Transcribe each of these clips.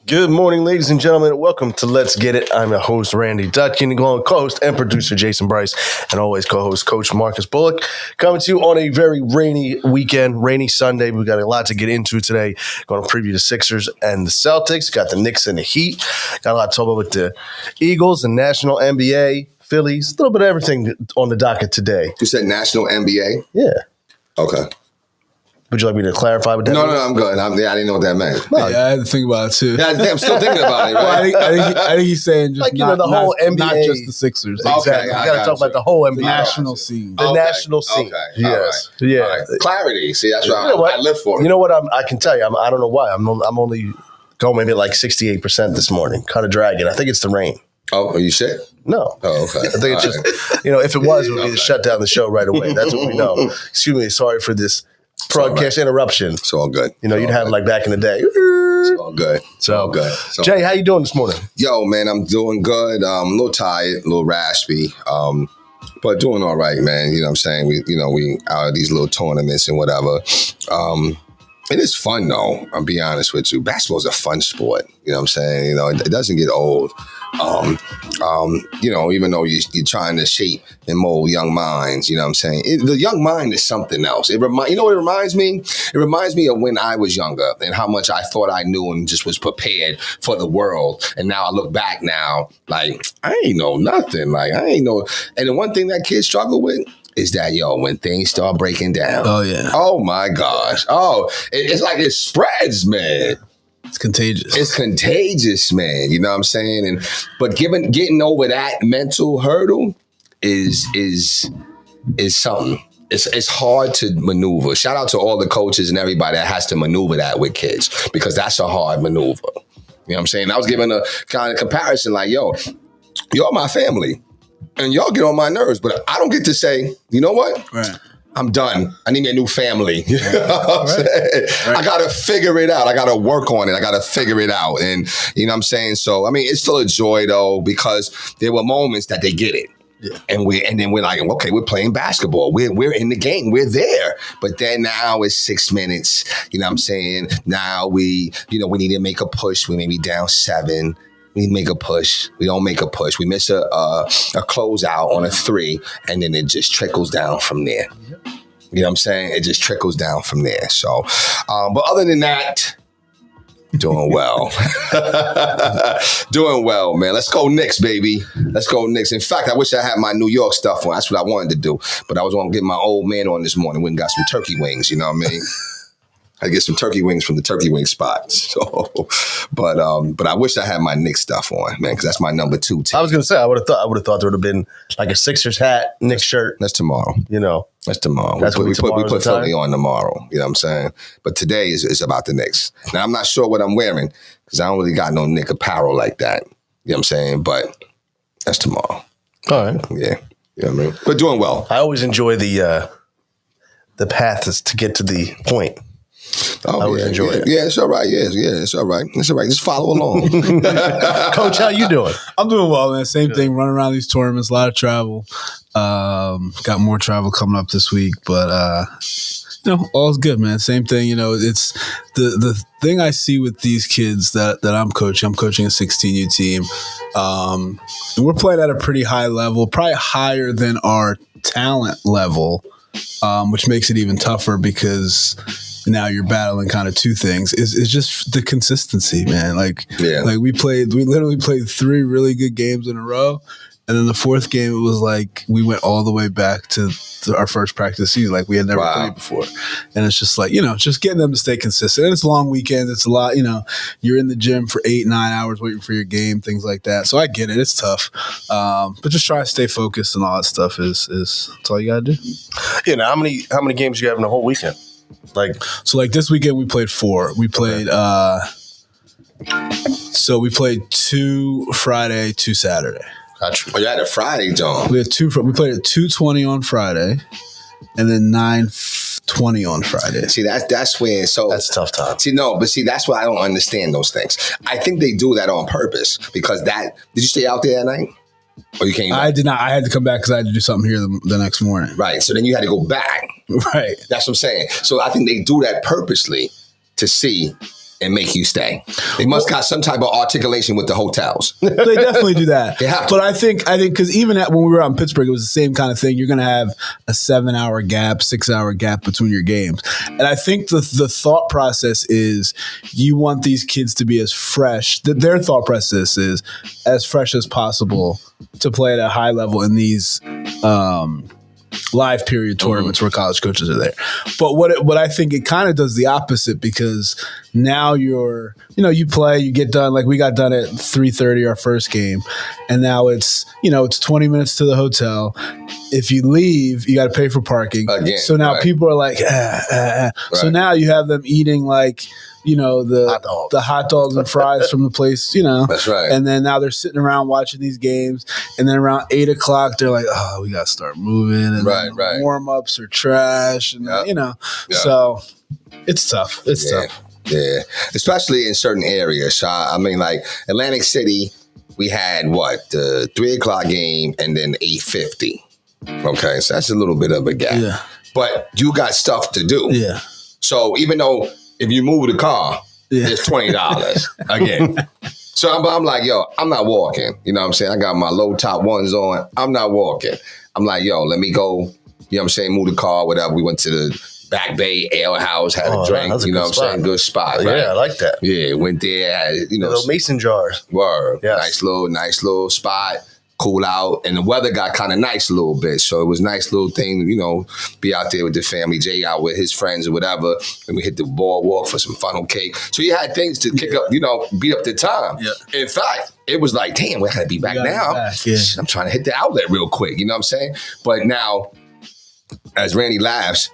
Good morning, ladies and gentlemen. Welcome to Let's Get It. I'm your host, Randy Dutkin, co-host and producer Jason Bryce, and always co-host Coach Marcus Bullock. Coming to you on a very rainy weekend, rainy Sunday. We've got a lot to get into today. Going to preview the Sixers and the Celtics. Got the Knicks and the Heat. Got a lot to talk about with the Eagles, the National NBA, Phillies. A little bit of everything on the docket today. You said National NBA? Yeah. Okay. Would you like me to clarify with that? No, I'm good. I didn't know what that meant. No. Yeah, I had to think about it too. Yeah, I'm still thinking about it, Well, right? I think he's saying just Like, the whole NBA. not just the Sixers. Exactly. Okay, We I got to got talk you. about the whole NBA. The national scene. The national scene. Okay. Yes. All right. Yeah. All right. Clarity. See, that's what, You know what? I live for. You know what? I can tell you. I don't know why. I'm only going maybe like 68% this morning. Kind of dragging. I think it's the rain. Oh, are you sick? No. Oh, okay. I think it's All just, if it was, it would be to shut down the show right away. That's what we know. Excuse me. Sorry for this broadcast interruption. It's all good. You'd have like back in the day. It's all good. It's all good. Jay, how you doing this morning? Yo, man, I'm doing good. A little tired, a little raspy. But doing all right, man. You know what I'm saying? We out of these little tournaments and whatever. It is fun, though. I'll be honest with you. Basketball is a fun sport. You know what I'm saying? It doesn't get old. Even though you're trying to shape and mold young minds, you know what I'm saying? The young mind is something else. You know what it reminds me? It reminds me of when I was younger and how much I thought I knew and just was prepared for the world. And now I look back now, like, I ain't know nothing. Like, I ain't know. And the one thing that kids struggle with is that, when things start breaking down. Oh, yeah. Oh, my gosh. Oh, it's like it spreads, man. It's contagious. It's contagious, man. You know what I'm saying? But getting over that mental hurdle is something. It's hard to maneuver. Shout out to all the coaches and everybody that has to maneuver that with kids, because that's a hard maneuver. You know what I'm saying? I was giving a kind of comparison like, y'all my family. And y'all get on my nerves, but I don't get to say, you know what? Right. I'm done. I need me a new family. You know what I'm saying? Right. I got to figure it out. I got to work on it. I got to figure it out. And you know what I'm saying? So, I mean, it's still a joy, though, because there were moments that they get it. Yeah. And then we're like, okay, we're playing basketball. We're in the game. We're there. But then now it's 6 minutes. You know what I'm saying? Now we need to make a push. We may be down 7. We make a push. We don't make a push. We miss a closeout on a 3, and then it just trickles down from there. You know what I'm saying? It just trickles down from there. So, but other than that, doing well. Doing well, man. Let's go Knicks, baby. Let's go Knicks. In fact, I wish I had my New York stuff on. That's what I wanted to do. But I was going to get my old man on this morning. We got some turkey wings, you know what I mean? I get some turkey wings from the turkey wing spot. So, but I wish I had my Knicks stuff on, man, because that's my number 2 team. I was gonna say I would have thought there would have been like a Sixers hat, Knicks shirt. That's tomorrow. That's tomorrow. That's we put Philly time? on tomorrow. You know what I'm saying? But today is about the Knicks. Now I'm not sure what I'm wearing because I don't really got no Knick apparel like that. You know what I'm saying? But that's tomorrow. All right. Yeah. You know what I mean? But doing well. I always enjoy the path to get to the point. Oh, I always enjoy it. Yeah, it's all right. Yeah, it's all right. It's all right. Just follow along. Coach, how you doing? I'm doing well, man. Same thing. Running around these tournaments, a lot of travel. Got more travel coming up this week, but all's good, man. Same thing. It's the thing I see with these kids that I'm coaching. I'm coaching a 16U team. And we're playing at a pretty high level, probably higher than our talent level, which makes it even tougher because now you're battling kind of 2 things. It's just the consistency, man. Like we literally played 3 really good games in a row. And then the 4th game, it was like we went all the way back to our first practice season, like we had never played before. And it's just like, just getting them to stay consistent. And it's long weekends. It's a lot, you're in the gym for 8-9 hours waiting for your game, things like that. So I get it. It's tough. But just try to stay focused and all that stuff is that's all you got to do. Yeah. Now, how many games do you have in the whole weekend? Like this weekend we played 4. We played we played 2 Friday, 2 Saturday. Gotcha. Oh, you had a Friday, John. We had 2. We played at 2:20 on Friday, and then 9:20 on Friday. See, that's where that's a tough time. See, that's why I don't understand those things. I think they do that on purpose because did you stay out there at night? Or you came back? I did not. I had to come back because I had to do something here the next morning. Right. So then you had to go back. Right. That's what I'm saying. So I think they do that purposely to see and make you stay. They must got some type of articulation with the hotels. They definitely do that. They have to. But I think because even when we were out in Pittsburgh, it was the same kind of thing. You're going to have a 7-hour gap, 6-hour gap between your games. And I think the thought process is you want these kids to be as fresh. Their thought process is as fresh as possible to play at a high level in these live period tournaments where college coaches are there. But what I think it kind of does the opposite, because now you play, you get done, like we got done at 3:30 our first game, and now it's 20 minutes to the hotel. If you leave, you got to pay for parking. Again, so now people are like, Right. So now you have them eating like, the hot dogs and fries from the place, That's right. And then now they're sitting around watching these games, and then around 8:00 they're like, oh, we got to start moving, and Right. warm-ups are trash, and so it's tough. It's tough. Yeah, especially in certain areas. I mean, like Atlantic City, we had the 3:00 game and then 8:50. Okay, so that's a little bit of a gap. Yeah. But you got stuff to do. Yeah. So even though if you move the car, it's $20 again. So I'm like, yo, I'm not walking. You know what I'm saying? I got my low top ones on. I'm not walking. I'm like, yo, let me go. You know what I'm saying? Move the car, whatever. We went to the Back Bay Ale House, had a drink. That's a you know good what I'm spot. saying? Good spot, right? Yeah, I like that. Yeah, went there, had, The little mason jars. word. Yes. Nice little spot. Cool out, and the weather got kind of nice a little bit, so it was a nice little thing, be out there with the family, Jay out with his friends or whatever, and we hit the boardwalk for some funnel cake. So you had things to kick up, beat up the time. Yeah. In fact, it was like, damn, we gotta be back now. Shit, I'm trying to hit the outlet real quick, you know what I'm saying? But now, as Randy laughs,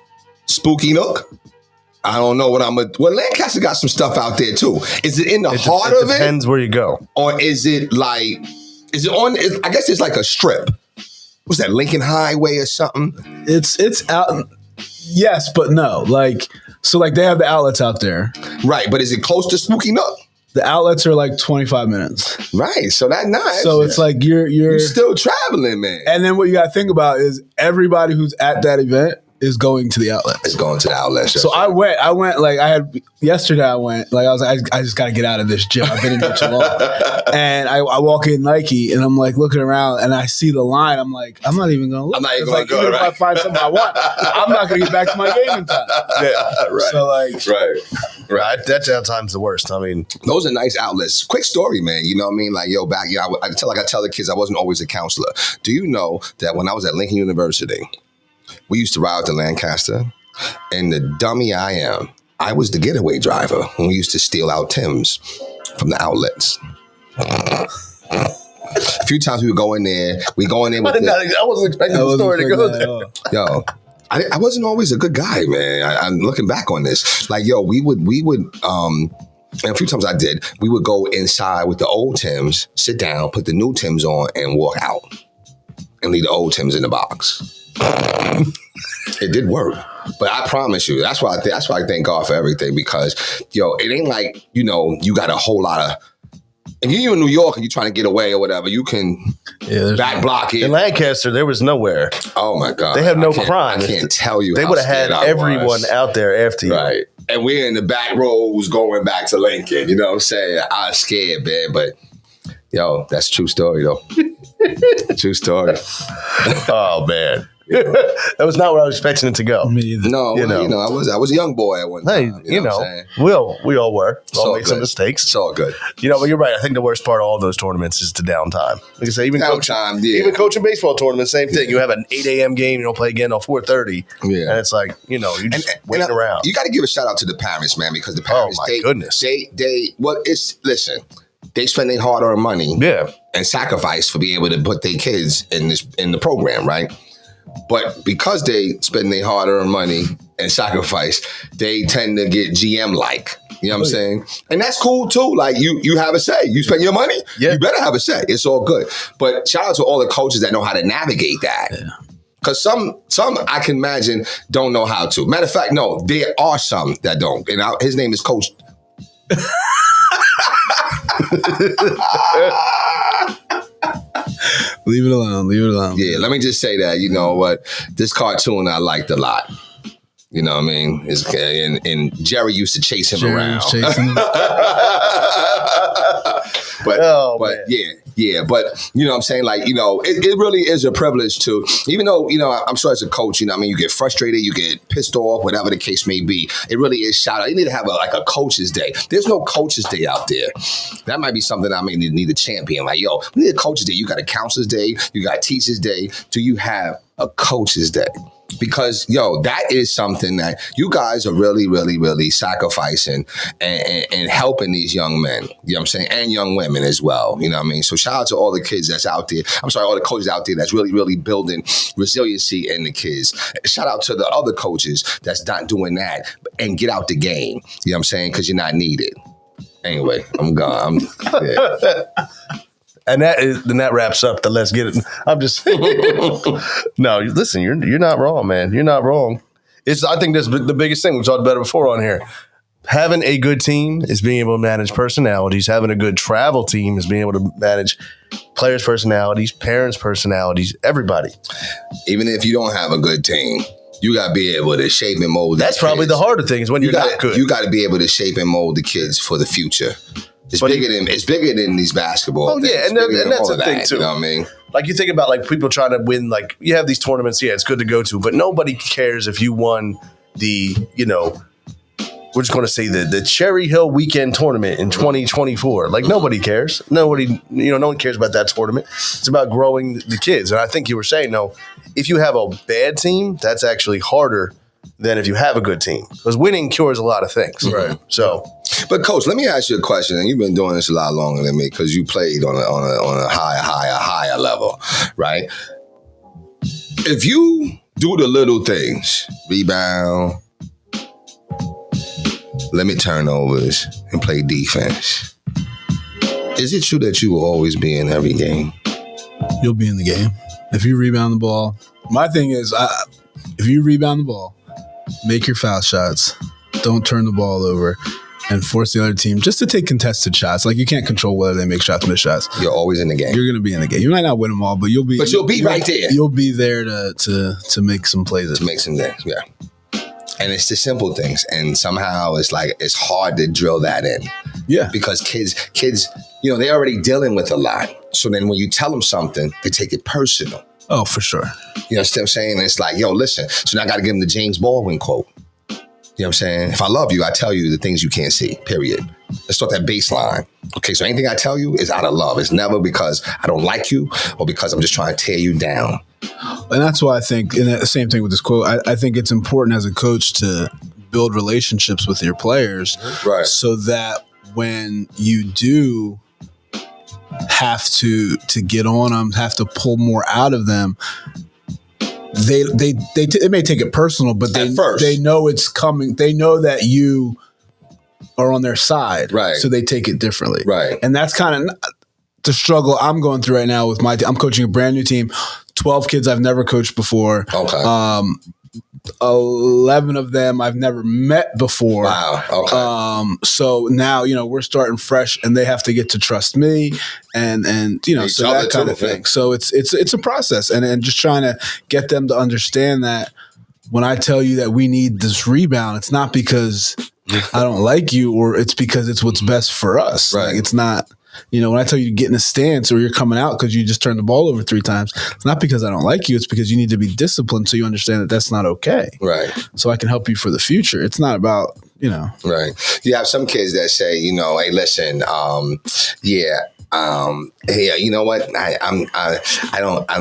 Spooky Nook, I don't know what well, Lancaster got some stuff out there too. Is it in the heart of it? Depends where you go. Or is it like, I guess it's like a strip. Was that Lincoln Highway or something? It's out. Yes, but no. Like they have the outlets out there. Right, but is it close to Spooky Nook? The outlets are like 25 minutes. Right, so that's nice. So it's like you're still traveling, man. And then what you got to think about is everybody who's at that event is going to the outlet. It's going to the outlet. So I went like yesterday I went, like I was like, I just got to get out of this gym. I've been in here too long. And I walk in Nike and I'm like looking around and I see the line. I'm like, I'm not even going to look. I'm not even like, going to go, even if I find something I want, I'm not going to get back to my game in time. Yeah, right. So like, Right. That time's the worst. I mean, those are nice outlets. Quick story, man. You know what I mean? Like, yo, back, I tell the kids I wasn't always a counselor. Do you know that when I was at Lincoln University, we used to ride to Lancaster, and the dummy I am, I was the getaway driver when we used to steal out Tim's from the outlets. A few times we would go in there. We go in there with I wasn't expecting the story to go there. Yo, I wasn't always a good guy, man. I'm looking back on this. Like, yo, we would, and a few times I did, we would go inside with the old Timbs, sit down, put the new Timbs on, and walk out. And leave the old Timbs in the box. It did work. But I promise you, that's why I thank God for everything, because, yo, it ain't like, you got a whole lot of, if you're in New York and you're trying to get away or whatever, you can back block it. In Lancaster, there was nowhere. Oh my God. They have no crime. I can't tell you. They how would have had scared I everyone was. out there after you. Right. And we're in the back rows going back to Lincoln. You know what I'm saying? I was scared, man. But, yo, that's a true story, though. True story. Oh, man. That was not where I was expecting it to go. Me either. No, I was a young boy at one Hey, time. You know what I'm saying? we all were. We all all made some good. mistakes. It's all good. But you're right. I think the worst part of all those tournaments is the downtime. Like I say, even Downtime, yeah. even coaching baseball tournaments, same thing. You have an 8 a.m. game, you don't play again until 4:30. Yeah. And it's like, you're just waiting around. You got to give a shout out to the parents, man, because the parents, goodness. Listen, they spend their hard-earned money Yeah. and sacrifice for being able to put their kids in the program, right? But because they spend their hard-earned money and sacrifice, they tend to get GM-like. You know what I'm saying? And that's cool, too. Like, you have a say. You spend your money, you better have a say. It's all good. But shout out to all the coaches that know how to navigate that. Because some I can imagine don't know how to. Matter of fact, no, there are some that don't. And his name is Coach... Leave it alone. Yeah, let me just say that, you know what? This cartoon I liked a lot. You You know what I mean? And Jerry used to chase him around. But but you know what I'm saying? Like, you know, it really is a privilege to, even though, you know, I'm sure as a coach, you know what I mean, you get frustrated, you get pissed off, whatever the case may be. It really is shout out. You need to have a coach's day. There's no coach's day out there. That might be something I may need to champion. Like, yo, we need a coach's day. You got a counselor's day, you got a teacher's day. Do you have a coach's day? Because, yo, that is something that you guys are really, really, really sacrificing and helping these young men, you know what I'm saying, and young women as well, you know what I mean? So shout out to all the kids that's out there. All the coaches out there that's really, really building resiliency in the kids. Shout out to the other coaches that's not doing that and get out the game, you know what I'm saying, because you're not needed. Anyway, I'm gone. And that wraps up the Let's Get It. I'm just no. Listen, you're not wrong, man. You're not wrong. I think that's the biggest thing. We've talked about it before on here. Having a good team is being able to manage personalities. Having a good travel team is being able to manage players' personalities, parents' personalities, everybody. Even if you don't have a good team, you got to be able to shape and mold. That's probably the harder thing is when you're not good. You got to be able to shape and mold the kids for the future. It's bigger than these basketball. Oh, things. Yeah, and that's the thing, too. You know what I mean? Like, you think about, like, people trying to win, like, you have these tournaments, yeah, it's good to go to, but nobody cares if you won the, you know, we're just going to say the Cherry Hill Weekend Tournament in 2024. Like, nobody cares. No one cares about that tournament. It's about growing the kids. And I think you were saying, no, if you have a bad team, that's actually harder than if you have a good team, because winning cures a lot of things. Right. So, but Coach, let me ask you a question, and you've been doing this a lot longer than me because you played on a higher level, right? If you do the little things, rebound, limit turnovers, and play defense, is it true that you will always be in every game? You'll be in the game if you rebound the ball. My thing is, if you rebound the ball, make your foul shots, don't turn the ball over, and force the other team just to take contested shots. Like, you can't control whether they make shots, miss shots. You're always in the game. You're going to be in the game. You might not win them all, but you'll be right there. You'll be there to make some plays. To make some things, yeah. And it's the simple things. And somehow it's like, it's hard to drill that in. Yeah. Because kids, you know, they're already dealing with a lot. So then when you tell them something, they take it personal. Oh, for sure. You know what I'm saying? It's like, yo, listen. So now I got to give them the James Baldwin quote. You know what I'm saying? If I love you, I tell you the things you can't see, period. Let's start that baseline. Okay, so anything I tell you is out of love. It's never because I don't like you or because I'm just trying to tear you down. And that's why I think, and the same thing with this quote, I think it's important as a coach to build relationships with your players. Right. So that when you do have to get on them, have to pull more out of them, they may take it personal, but they know it's coming. They know that you are on their side, right? So they take it differently, right? And that's kind of the struggle I'm going through right now with my team. I'm coaching a brand new team, 12 kids I've never coached before. Okay. 11 of them I've never met before. Wow. Okay. So now, you know, we're starting fresh and they have to get to trust me and you know, Each so that kind of thing. So it's a process and just trying to get them to understand that when I tell you that we need this rebound, it's not because I don't like you or it's because it's what's best for us. Right. Like, it's not, you know, when I tell you to get in a stance or you're coming out because you just turned the ball over 3 times, it's not because I don't like you. It's because you need to be disciplined so you understand that that's not okay. Right. So I can help you for the future. It's not about, you know. Right. You have some kids that say, you know, hey, listen, yeah, you know what? I'm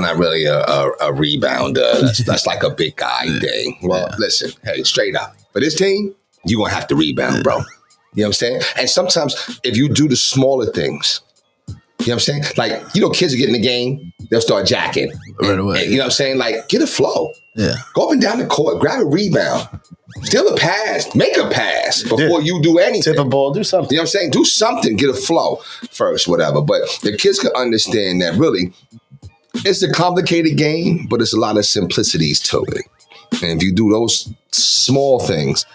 not really a rebounder. That's like a big guy thing. Well, listen, hey, straight up. For this team, you're going to have to rebound, bro. You know what I'm saying? And sometimes if you do the smaller things, you know what I'm saying? Like, you know, kids are getting in the game, they'll start jacking. Right away. And, you know what I'm saying? Like, get a flow. Yeah. Go up and down the court, grab a rebound, steal a pass, make a pass before you do anything. Tip a ball, do something. You know what I'm saying? Do something, get a flow first, whatever. But the kids can understand that really it's a complicated game, but it's a lot of simplicities to it. And if you do those small things,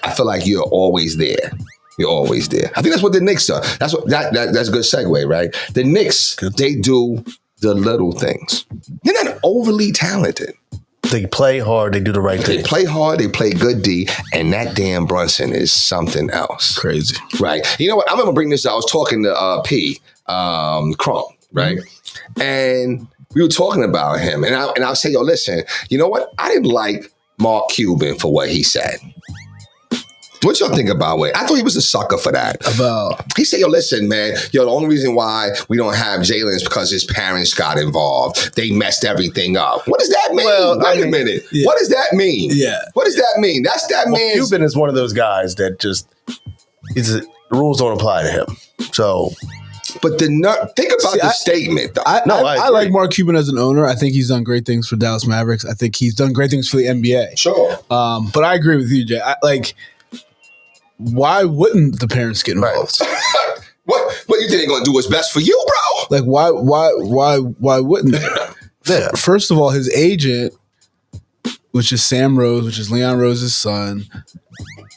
I feel like you're always there. You're always there. I think that's what the Knicks are. That's a good segue, right? The Knicks, they do the little things. They're not overly talented. They play hard. They do the right thing. They play hard. They play good D. And that damn Brunson is something else. Crazy. Right. You know what? I'm going to bring this up. I was talking to P. Crump, right? Mm-hmm. And we were talking about him. And I'll say, yo, listen, you know what? I didn't like Mark Cuban for what he said. What y'all think about it? I thought he was a sucker for that. He said, yo, listen, man, the only reason why we don't have Jalen is because his parents got involved. They messed everything up. What does that mean? Well, Wait a minute. Yeah. What does that mean? Yeah. What does that mean? That's that man. Cuban is one of those guys that just, the rules don't apply to him. So... But think about the statement. I like Mark Cuban as an owner. I think he's done great things for Dallas Mavericks. I think he's done great things for the NBA. Sure. But I agree with you, Jay. Why wouldn't the parents get involved? What you think they're gonna do what's best for you, bro? Like why wouldn't they? Yeah. First of all, his agent, which is Sam Rose, which is Leon Rose's son,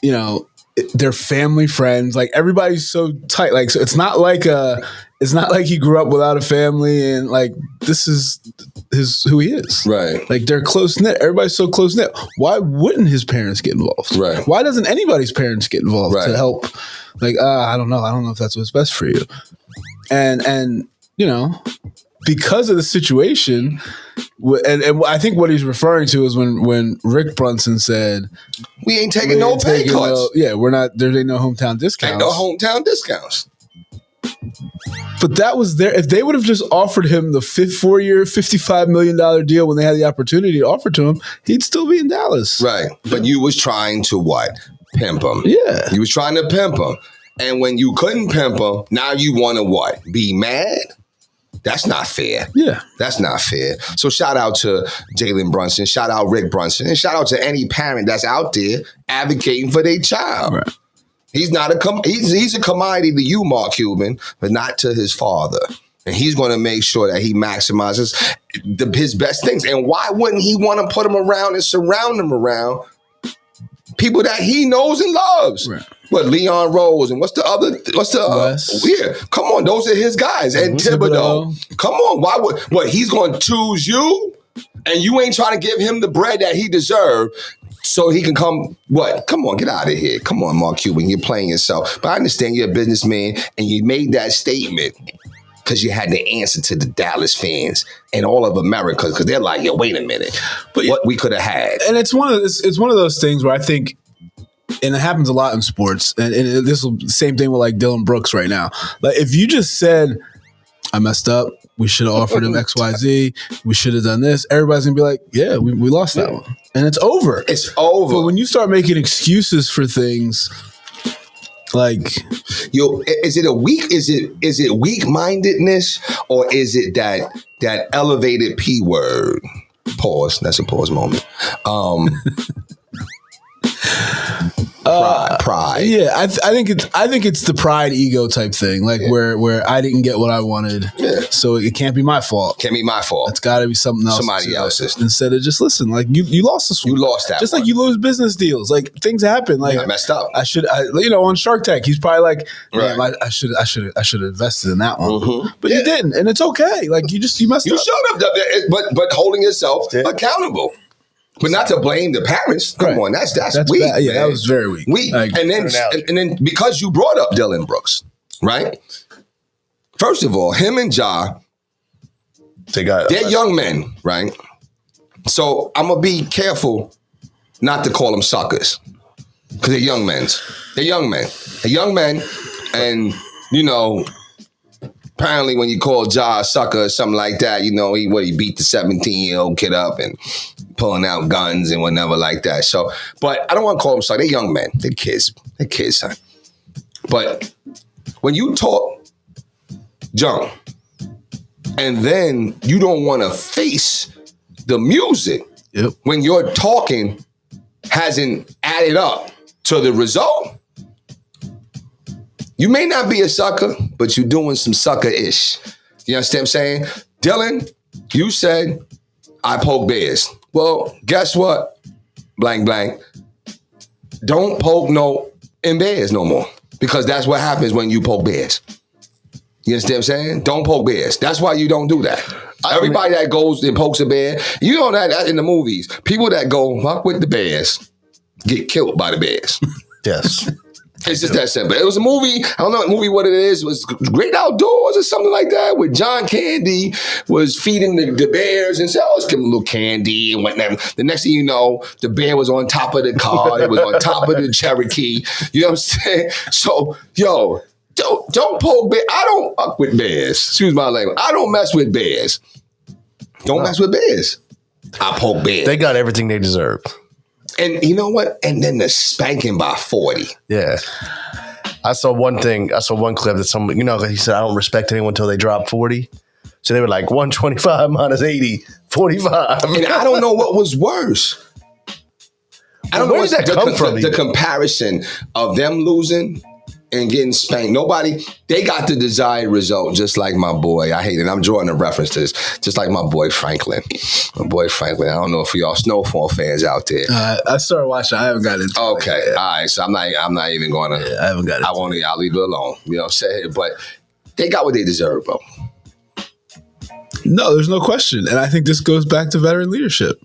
you know, they're family friends. Like everybody's so tight. Like so it's not like he grew up without a family and like this is who he is. Right. Like they're close knit. Everybody's so close knit. Why wouldn't his parents get involved? Right. Why doesn't anybody's parents get involved to help? Like I don't know. I don't know if that's what's best for you. And you know, because of the situation, and I think what he's referring to is when Rick Brunson said, "We ain't taking no pay cuts." We're not. There ain't no hometown discounts. Ain't no hometown discounts. But that was there. If they would have just offered him the 4-year, $55 million deal when they had the opportunity to offer to him, he'd still be in Dallas. Right. But you was trying to what? Pimp him. Yeah. You was trying to pimp him. And when you couldn't pimp him, now you want to what? Be mad? That's not fair. Yeah. That's not fair. So shout out to Jalen Brunson, shout out Rick Brunson, and shout out to any parent that's out there advocating for their child. Right. He's not he's a commodity to you, Mark Cuban, but not to his father. And he's going to make sure that he maximizes his best things. And why wouldn't he want to put him around and surround him around people that he knows and loves? Right. What, Leon Rose and what's the Wes. yeah, come on, those are his guys. And Thibodeau. Come on, why would he's going to choose you and you ain't trying to give him the bread that he deserved so he can come, what? Come on, get out of here. Come on, Mark Cuban, you're playing yourself. But I understand you're a businessman and you made that statement because you had to answer to the Dallas fans and all of America because they're like, yo, wait a minute, but what we could have had. And it's one of those things where I think, and it happens a lot in sports, and this is the same thing with like Dylan Brooks right now. Like if you just said, I messed up, we should have offered him XYZ, we should have done this, everybody's gonna be like, yeah, we lost that one. And it's over. It's over. But when you start making excuses for things, like, is it weak-mindedness or is it that elevated P word? Pause. That's a pause moment. Pride. Yeah, I think it's the pride ego type thing, like where I didn't get what I wanted, so it can't be my fault. Can't be my fault. It's got to be something else. Somebody else's. Instead of just listen, like you lost this one. You lost that. Just one. like you lose business deals. Like things happen. Like I messed up. On Shark Tank, he's probably like, I should have invested in that one, but you didn't, and it's okay. Like you messed up. You should have, but holding yourself accountable. But not to blame the parents. Come on, that's weak. Bad. Yeah, that was very weak. And then because you brought up Dylan Brooks, right? First of all, him and Ja, they're young men, right? So I'm gonna be careful not to call them suckers because they're young men. They're young men. They're young men, and you know. Apparently, when you call Ja a sucker or something like that, you know, he beat the 17-year-old kid up and pulling out guns and whatever like that. So, but I don't want to call them suckers. They're young men. They're kids. They're kids, son. But when you talk junk and then you don't want to face the music when your talking hasn't added up to the result, you may not be a sucker, but you're doing some sucker-ish. You understand what I'm saying? Dylan, you said, I poke bears. Well, guess what? Blank, blank. Don't poke bears no more. Because that's what happens when you poke bears. You understand what I'm saying? Don't poke bears. That's why you don't do that. Everybody that goes and pokes a bear, you know that in the movies, people that go fuck with the bears get killed by the bears. Yes. It's just that simple. It was a movie. I don't know what movie what it is. It was Great Outdoors or something like that, where John Candy was feeding the bears and said, "Oh, let's give him a little candy." And whatnot. The next thing you know, the bear was on top of the car. It was on top of the Cherokee. You know what I'm saying? So, yo, don't poke bears. I don't fuck with bears. Excuse my language. I don't mess with bears. Don't mess with bears. I poke bears. They got everything they deserve. And you know what? And then the spanking by 40. Yeah. I saw one clip that someone, he said, I don't respect anyone until they drop 40. So they were like 125 minus 80, 45. And I don't know what was worse. I don't know where did that come from? The comparison of them losing and getting spanked. They got the desired result, just like my boy. I hate it. I'm drawing a reference to this. Just like my boy Franklin. I don't know if y'all Snowfall fans out there. I started watching. I haven't got into it. Okay. All right. So I'm not even going to. I haven't got it. I'll leave it alone. You know what I'm saying? But they got what they deserve, bro. No, there's no question. And I think this goes back to veteran leadership.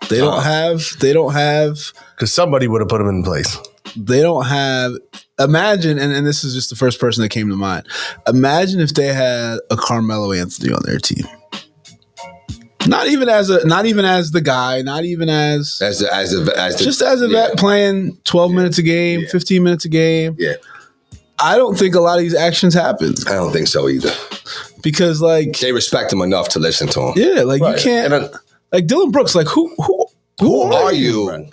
They don't have, because somebody would have put them in place. They don't have, imagine, and this is just the first person that came to mind. Imagine if they had a Carmelo Anthony on their team. Not even as the guy, not even as a vet playing 12 minutes a game, 15 minutes a game. Yeah. I don't think a lot of these actions happen. I don't think so either. Because they respect him enough to listen to him. Yeah, you can't, like Dylan Brooks, who are you?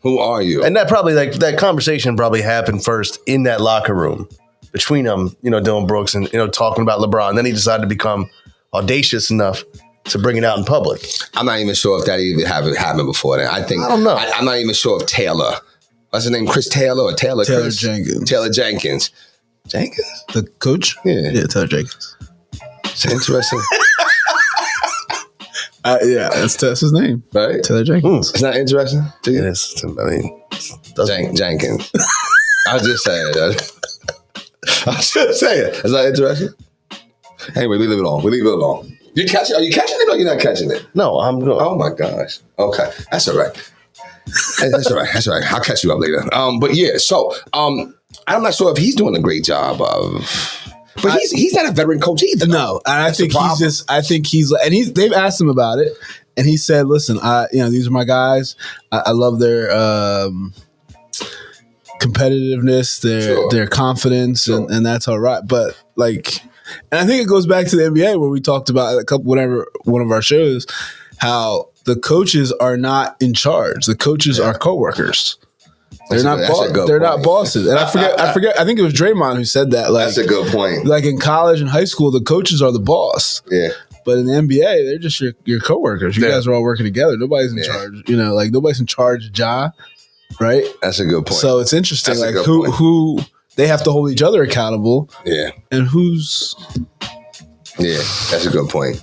Who are you? And that probably that conversation probably happened first in that locker room between them, Dylan Brooks and talking about LeBron. And then he decided to become audacious enough to bring it out in public. I'm not even sure if that even happened before then. I don't know. I'm not even sure if Taylor, what's his name, Chris Taylor or Taylor Jenkins. Taylor Jenkins. The coach? Yeah, Taylor Jenkins. It's interesting. Yeah, that's his name. Right? Taylor Jenkins. It's not interesting to you? It is. I mean, Jenkins. I was just saying. It's not interesting? Anyway, we leave it alone. Are you catching it or you're not catching it? No, I'm going. Oh my gosh. Okay. That's all right. That's all right. I'll catch you up later. But yeah, so I'm not sure if he's doing a great job of. But he's not a veteran coach either. No, and I think they've asked him about it, and he said, "Listen, these are my guys. I love their competitiveness, their confidence, and that's all right." But and I think it goes back to the NBA where we talked about one of our shows, how the coaches are not in charge. The coaches are coworkers. They're not bosses. And I forget. I think it was Draymond who said that. That's a good point. Like in college and high school, the coaches are the boss. Yeah. But in the NBA, they're just your coworkers. You guys are all working together. Nobody's in charge. Nobody's in charge of Ja, right? That's a good point. So it's interesting, who they have to hold each other accountable. Yeah. And who's. Yeah, that's a good point.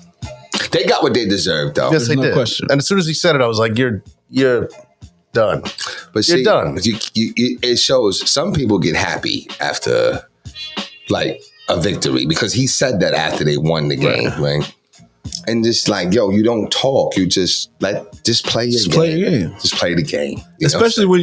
They got what they deserve, though. Yes, they did. Question. And as soon as he said it, I was like, "You're done." But you're done. It shows some people get happy after a victory because he said that after they won the game, right? And just you don't talk. You just play your game. Just play the game. Especially when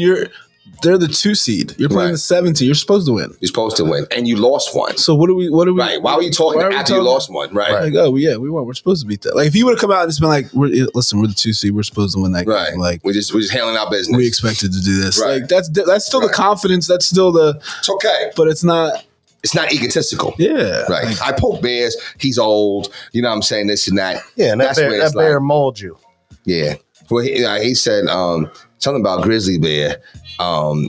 they're the 2 seed. You're playing the 7 seed. You're supposed to win. You're supposed to win, and you lost one. So what do we? Right? Why were you talking after you lost one? Right? We won. We're supposed to beat that. If you would have come out and just been like, we're the 2 seed. We're supposed to win that game. Right? We're just handling our business. We expected to do this. Right. That's still the confidence. That's still the. It's okay, but it's not. It's not egotistical. Yeah. Right. I poke bears. He's old. You know what I'm saying? This and that. Yeah, and that bear mauled you. Yeah. Well, he said something about grizzly bear.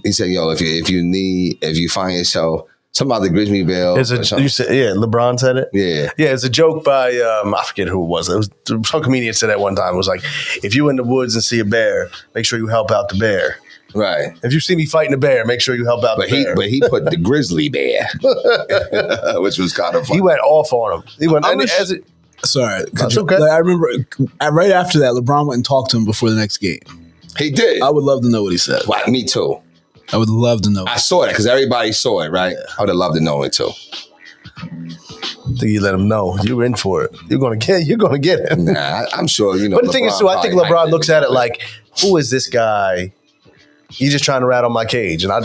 He said, if you find yourself something about the grizzly bear. LeBron said it. Yeah. Yeah, it's a joke by I forget who it was. It was some comedian said that one time. It was like, if you in the woods and see a bear, make sure you help out the bear. Right. If you see me fighting a bear, make sure you help out the bear. But he put the grizzly bear, which was kind of funny. He went off on him. He went Sorry. That's okay. I remember right after that, LeBron went and talked to him before the next game. He did. I would love to know what he said. Well, me too. I would love to know. I saw that because everybody saw it, right? Yeah. I would have loved to know it too. I think you let him know you're in for it. You're gonna get it. Nah, I'm sure you know. But the thing is, too, I think probably LeBron looks at it like, who is this guy? He's just trying to rat on my cage, and I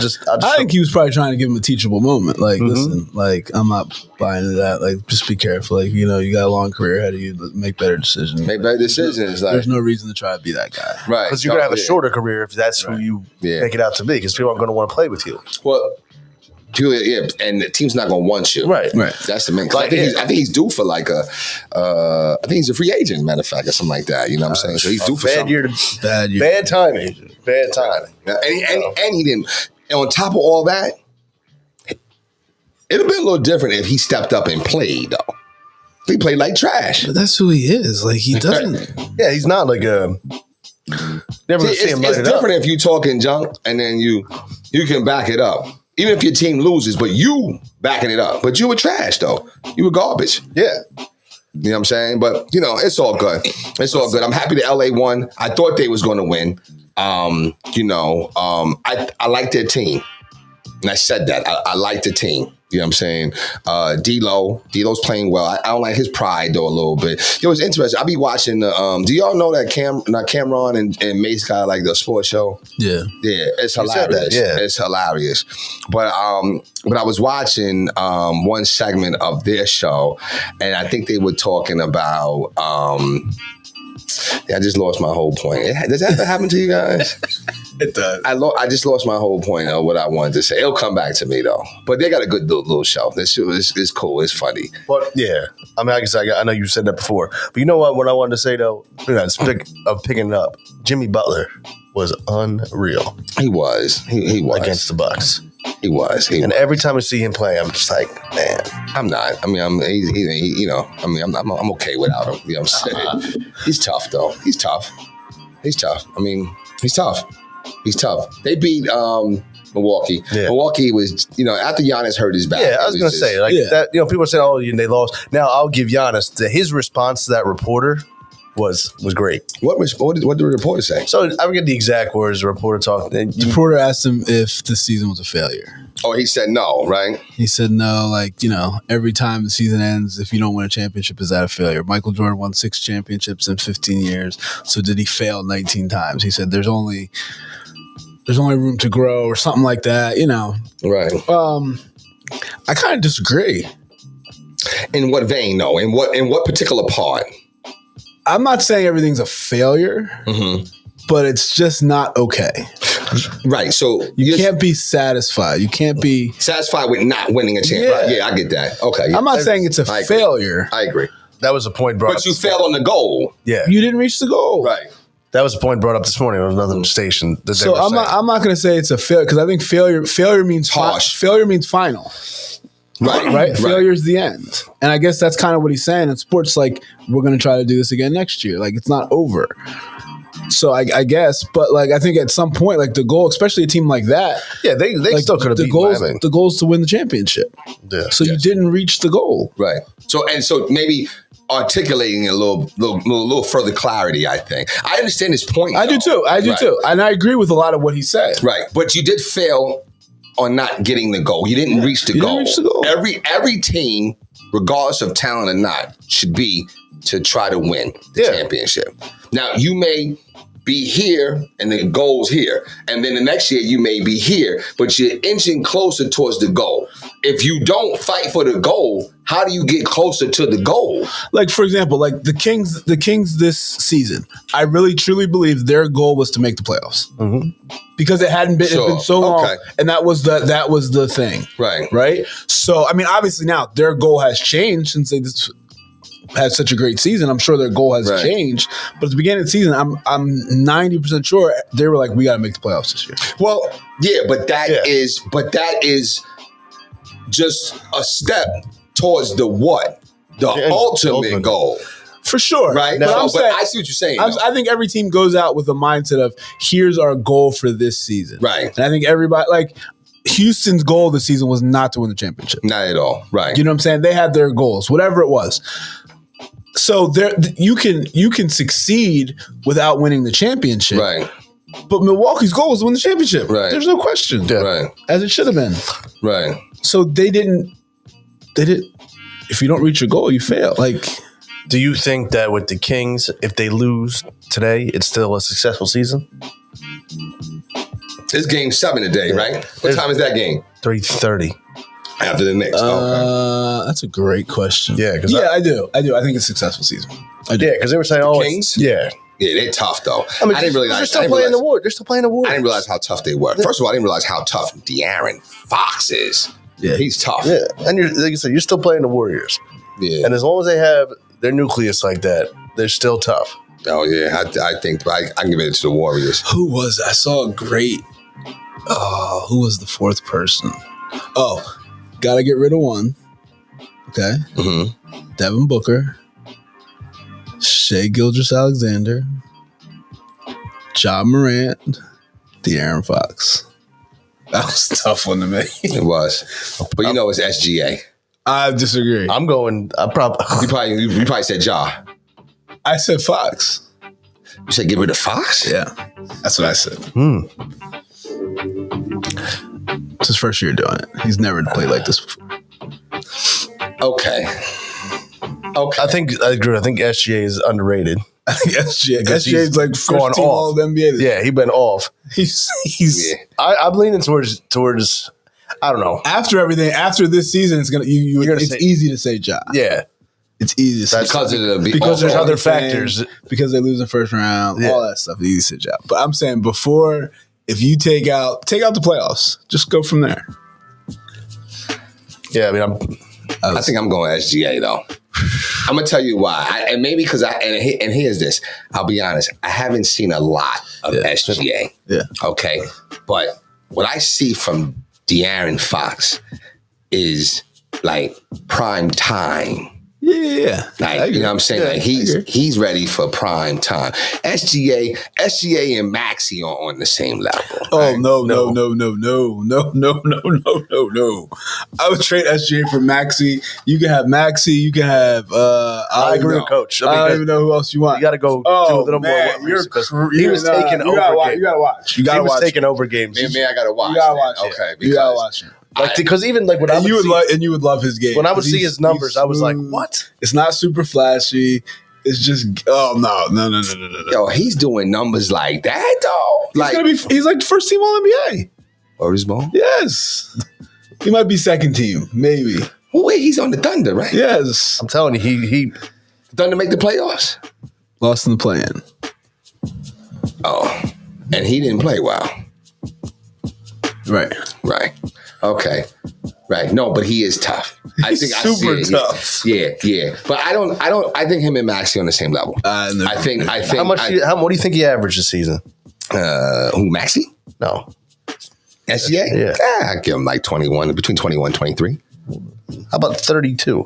think he was probably trying to give him a teachable moment. Like, listen, like I'm not buying into that. Like, just be careful. Like, you know, you got a long career ahead of you. Make better decisions. Make better decisions. Like, there's no reason to try to be that guy, right? Because you're gonna have a shorter career if that's who you make it out to be. Because people aren't gonna want to play with you. Well. Yeah, and the team's not gonna want you. Right. That's the main. Like, I think he's due for like I think he's a free agent, matter of fact, or something like that. You know what I'm saying? So he's due for something. Bad timing. Bad timing. And he didn't. And on top of all that, it'd have been a little different if he stepped up and played though. He played like trash. But that's who he is. Like he doesn't. Yeah, he's not like a. Never see him light it up. It's different if you talking junk and then you can back it up. Even if your team loses, but you backing it up. But you were trash, though. You were garbage. Yeah. You know what I'm saying? But, you know, it's all good. It's all good. I'm happy that LA won. I thought they was going to win. I like their team. And I said that. I like the team. You know what I'm saying? D-Lo's playing well. I don't like his pride, though, a little bit. It was interesting. I'll be watching the, do y'all know that Cameron and Mace got like the sports show? Yeah. Yeah, it's hilarious. Yeah. It's hilarious. But I was watching one segment of their show, and I think they were talking about, I just lost my whole point. Does that ever happen to you guys? It does. I just lost my whole point of what I wanted to say. It'll come back to me though. But they got a good little show. This show is cool. It's funny. But yeah, I mean, I know you said that before. But you know what I wanted to say though? Picking it up, Jimmy Butler was unreal. He was. He was against the Bucks. He was. And every time I see him play, I'm just like, man. I'm not. I mean, I'm okay without him. You know what I'm saying? He's tough though. He's tough. I mean, he's tough. They beat Milwaukee. Yeah. Milwaukee was, after Giannis hurt his back. Yeah, I was going to say, that, people said, oh, they lost. Now, I'll give Giannis, his response to that reporter was great. What did the reporter say? So, I forget the exact words the reporter talked. The reporter asked him if the season was a failure. Oh, he said no, right? He said no, every time the season ends, if you don't win a championship, is that a failure? Michael Jordan won 6 championships in 15 years. So did he fail 19 times? He said there's only room to grow or something like that, Right. I kind of disagree. In what vein, though? In what particular part? I'm not saying everything's a failure, but it's just not okay. Right. So you can't be satisfied. You can't be satisfied with not winning a championship. Yeah, I get that. Okay. I'm not saying it's a failure. I agree. That was a point brought up. But you failed on the goal. Yeah. You didn't reach the goal. Right. That was a point brought up this morning on another station. So I'm not going to say it's a failure because I think failure means harsh. Failure means final. Right. Failure is the end. And I guess that's kind of what he's saying. In sports, like, we're going to try to do this again next year. Like, it's not over. So I guess, but I think at some point, the goal, especially a team like that, they still could have beaten Miami. The goal is to win the championship. Yeah. So you didn't reach the goal. Right. So maybe articulating a little further clarity, I think. I understand his point. I do too. And I agree with a lot of what he said. Right. But you did fail on not getting the goal. You didn't reach the goal. Every team, regardless of talent or not, should be to try to win the championship. Now, you may be here and the goal's here. And then the next year you may be here, but you're inching closer towards the goal. If you don't fight for the goal, how do you get closer to the goal? For example, the Kings this season, I really truly believe their goal was to make the playoffs. Because it hadn't been, it's been so long. And that was the thing. Right. So, I mean, obviously now their goal has changed since they had such a great season. I'm sure their goal has changed. But at the beginning of the season, I'm 90% sure they were like, we got to make the playoffs this year. Well, yeah, but that is just a step towards the what? The ultimate goal. For sure. Right? But I see what you're saying. I think every team goes out with a mindset of, here's our goal for this season. Right. And I think everybody, Houston's goal this season was not to win the championship. Not at all. Right. You know what I'm saying? They had their goals, whatever it was. So you can succeed without winning the championship. Right. But Milwaukee's goal was to win the championship. Right. There's no question. Right. As it should have been. Right. So they didn't if you don't reach your goal, you fail. Like, Do you think that with the Kings, if they lose today, it's still a successful season? It's game 7 today, right? What time is that game? 3:30. After the Knicks. Okay. that's a great question. Yeah, 'cause I do. I think it's a successful season. I do. Yeah, because they were saying, Kings? yeah. Yeah, they're tough though. I mean, I didn't realize. they're still playing the Warriors. They're still playing the Warriors. I didn't realize how tough they were. First of all, I didn't realize how tough De'Aaron Fox is. Yeah. He's tough. Yeah, and like you said, you're still playing the Warriors, Yeah. and as long as they have their nucleus like that, they're still tough. Oh yeah. I think I can give it to the Warriors. Who was it? I saw a great. Oh, who was the fourth person? Oh, gotta get rid of one. Okay. Mm-hmm. Devin Booker, Shai Gilgeous-Alexander, Ja Morant, De'Aaron Fox. That was a tough one to make. It was, but you know it's SGA. I disagree. I'm going. I probably. You probably said Ja. I said Fox. You said get rid of Fox? Yeah, that's what I said. It's his first year doing it. He's never played like this before. Okay. I think I agree. I think SGA is underrated. I think SGA Because is he's like going first team off. all of the NBA. Yeah, he been off. He's Yeah. I'm leaning towards. I don't know. after everything. After this season, it's gonna You're gonna it's say- easy to say Ja. Yeah, It's easy to say Because of the because there's all other the factors. because they lose the first round, Yeah. all that stuff. It's easy to say Ja. But I'm saying before, if you take out the playoffs, just go from there. yeah. I mean, I think I'm going SGA though. I'm gonna tell you why, and maybe because and here's this. I'll be honest. I haven't seen a lot of SGA. Yeah. Okay, but what I see from De'Aaron Fox is like prime time. Yeah. Like, you know what I'm saying? Yeah, like he's ready for prime time. SGA and Maxey are on the same level. Oh right? no. I would trade SGA for Maxey. You can have Maxey. You can have. I agree with Coach. I don't even know who else you want. you got to go do a little more. Work because he was taking over games. You gotta watch. He was taking over games. Me, I gotta watch. You gotta that. watch. Okay, You gotta watch it. Like because even like when I And would you would see, you would love his game. when I would see He's- his numbers, he's I was like, smooth. what? It's not super flashy. It's just no. Yo, he's doing numbers like that though. Like He's like the first team All NBA. Otis Ball. Yes, he might be second team, maybe. Wait, he's on the Thunder, right? Yes, I'm telling you, he Thunder make the playoffs. lost in the play-in. Oh, and he didn't play well. Right. Right. Okay. Right. No, but he is tough. I He's think super I see it. tough. Yeah. But I think him and Maxey on the same level. I think. how much? What do you think he averaged this season? Who, Maxey? No, SGA? Yeah. I give him like 21, between 21 and 23. how about 32?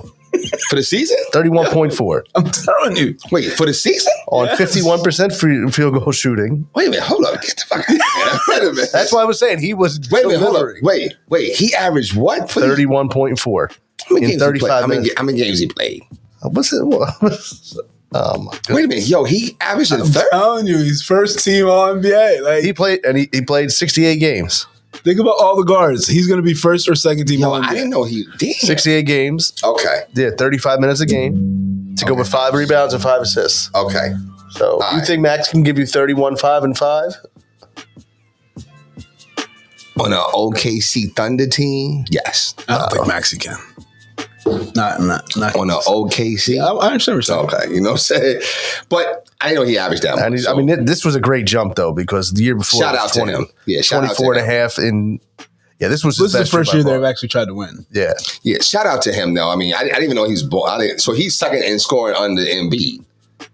For the season? 31.4 I'm telling you. Wait, for the season? on 51% field goal shooting. Wait a minute, hold up. Get the fuck out of here. Wait a minute. That's why I was saying he was Wait a minute, hold up. delivering. Wait. He averaged what? For 31.4 how many in games he played? 35 minutes. How many games he played? What's it? Oh my God. Wait a minute. Yo, he averaged in I'm third? telling you, he's first team All NBA. Like, He played and he played 68 games. think about all the guards. He's going to be first or second team Yo, All NBA. I didn't know he did. 68 games. Okay. Yeah, 35 minutes a game to go with 5 rebounds and 5 assists. Okay. So you right. think Max can give you 31, 5, and 5? On an OKC Thunder team? Yes. I don't think Maxey can. Not. On an OKC? I understand what you're saying. Okay. You know what I'm saying? But I know he averaged that And much. he's, I mean, this was a great jump though because the year before Shout it was out to him. Yeah, shout out to 24 and a him. half in. Yeah, this was This his is the best first by year far. they've actually tried to win. Yeah, Yeah, shout out to him though. I mean, I didn't even know he was born. So he's second in scoring under Embiid.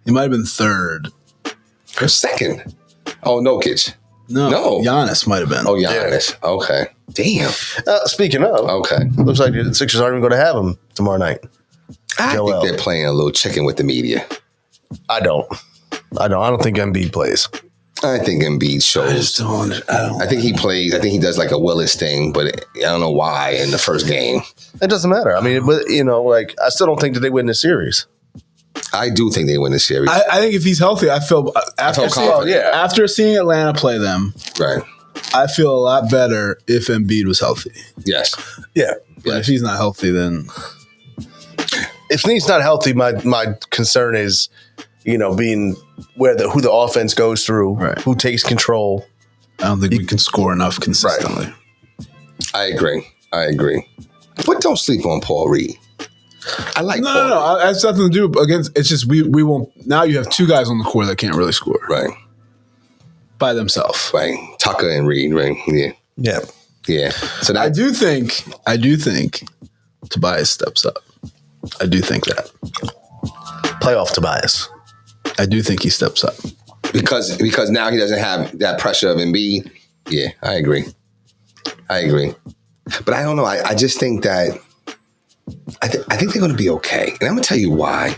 He might have been third. Or second. Oh, Jokic. No. Giannis might have been. Oh, Giannis. Okay. Damn. speaking of, Okay. looks like the Sixers aren't even going to have him tomorrow night. I Joel. think they're playing a little chicken with the media. I don't think Embiid plays. I think Embiid shows. I think he plays. I think he does like a Willis thing, but I don't know why in the first game. It doesn't matter. I mean, but like I still don't think that they win the series. I do think they win the series. I think if he's healthy, I feel after seeing, confident. after seeing Atlanta play them, Right. I feel a lot better if Embiid was healthy. Yes. Yeah, But if he's not healthy, then if Snead's not healthy, my concern is, being who the offense goes through, Right. who takes control. I don't think we can score enough consistently. Right. I agree. But don't sleep on Paul Reed. I like Paul Reed. No. It has nothing to do against. It's just we won't. Now you have two guys on the court that can't really score Right. by themselves. Right. Tucker and Reed. Right. Yeah. Yeah. Yeah. So I do think Tobias steps up. I do think that. Playoff Tobias. I do think he steps up. because now he doesn't have that pressure of Embiid. Yeah, I agree. But I don't know. I just think that I think they're going to be okay, and I'm going to tell you why.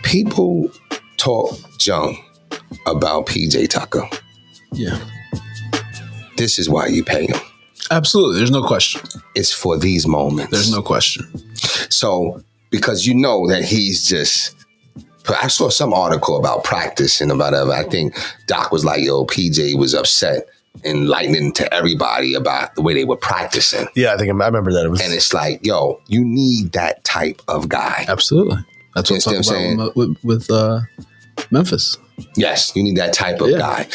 People talk junk about PJ Tucker. Yeah, This is why you pay him. absolutely. There's no question. It's for these moments. There's no question. So, because you know that he's just, I saw some article about practice and about I think Doc was like, yo, PJ was upset and lightning to everybody about the way they were practicing. Yeah, I remember that. And it's like, yo, you need that type of guy. Absolutely. That's what You I'm understand talking about with Memphis. Yes, you need that type of Yeah. guy.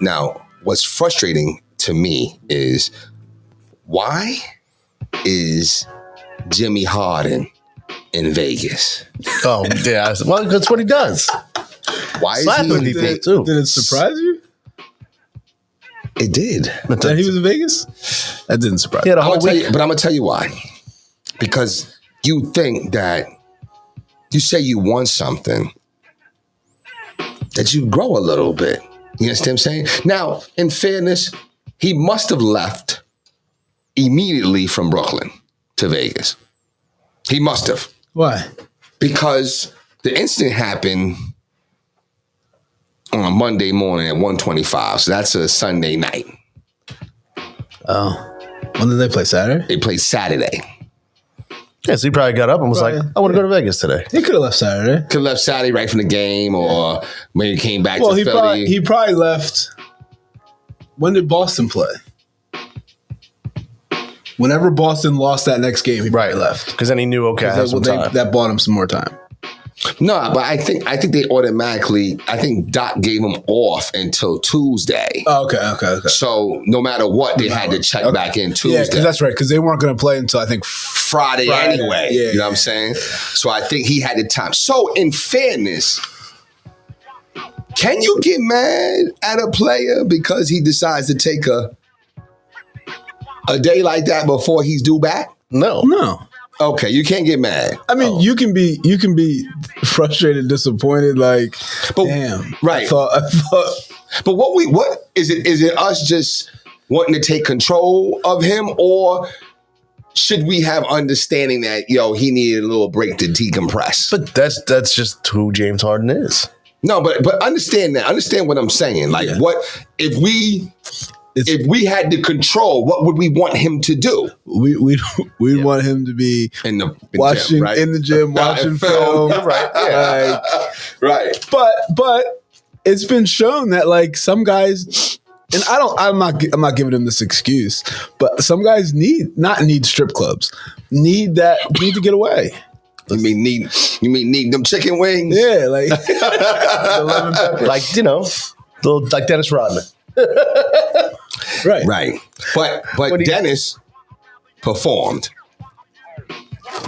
Now, what's frustrating to me is why is Jimmy Harden in Vegas? Oh, yeah. Well, that's what he does. Why is Slapping he? people too. Did it surprise you It did. that he was in Vegas? That didn't surprise He me. had a I'm whole gonna tell week. you, but I'm gonna tell you why. Because you think that you say you want something, that you grow a little bit. You understand what I'm saying? Now, in fairness, he must have left immediately from Brooklyn to Vegas. He must have. Why? Because the incident happened on a Monday morning at 1:25. So that's a Sunday night. Oh, when did they play? Saturday? They played Saturday. Yeah, so he probably got up and was like, Right. I want to go to Vegas today. He could have left Saturday. Could have left Saturday right from the game, or maybe came back Well, to he Philly. probably left. When did Boston play? Whenever Boston lost that next game, he probably left. Because then he knew, okay, I have some time. That bought him some more time. No, but I think they automatically. I think Doc gave him off until Tuesday. Oh, okay. So no matter what, they had to check back in Yeah, Tuesday. because that's right. Because they weren't going to play until I think Friday anyway. Yeah, you know what I'm saying? So I think he had the time. So in fairness, can you get mad at a player because he decides to take a day like that before he's due back? No. no. Okay, you can't get mad. I mean, you can be frustrated, disappointed, like, But- damn, right. I thought, But what is it? Is it us just wanting to take control of him, or should we have understanding that he needed a little break to decompress? But that's just who James Harden is. No, but understand that. Understand what I'm saying. Like, Yeah. what if we had the control? What would we want him to do we want him to be in the watching gym, right? in the gym, watching film, right? Yeah. like, Right. but it's been shown that like some guys, and I'm not giving him this excuse, but some guys need strip clubs, need to get away. You mean need them chicken wings? Yeah, like the lemon pepper. Like, little like Dennis Rodman. Right. Right. But What do you- Dennis performed.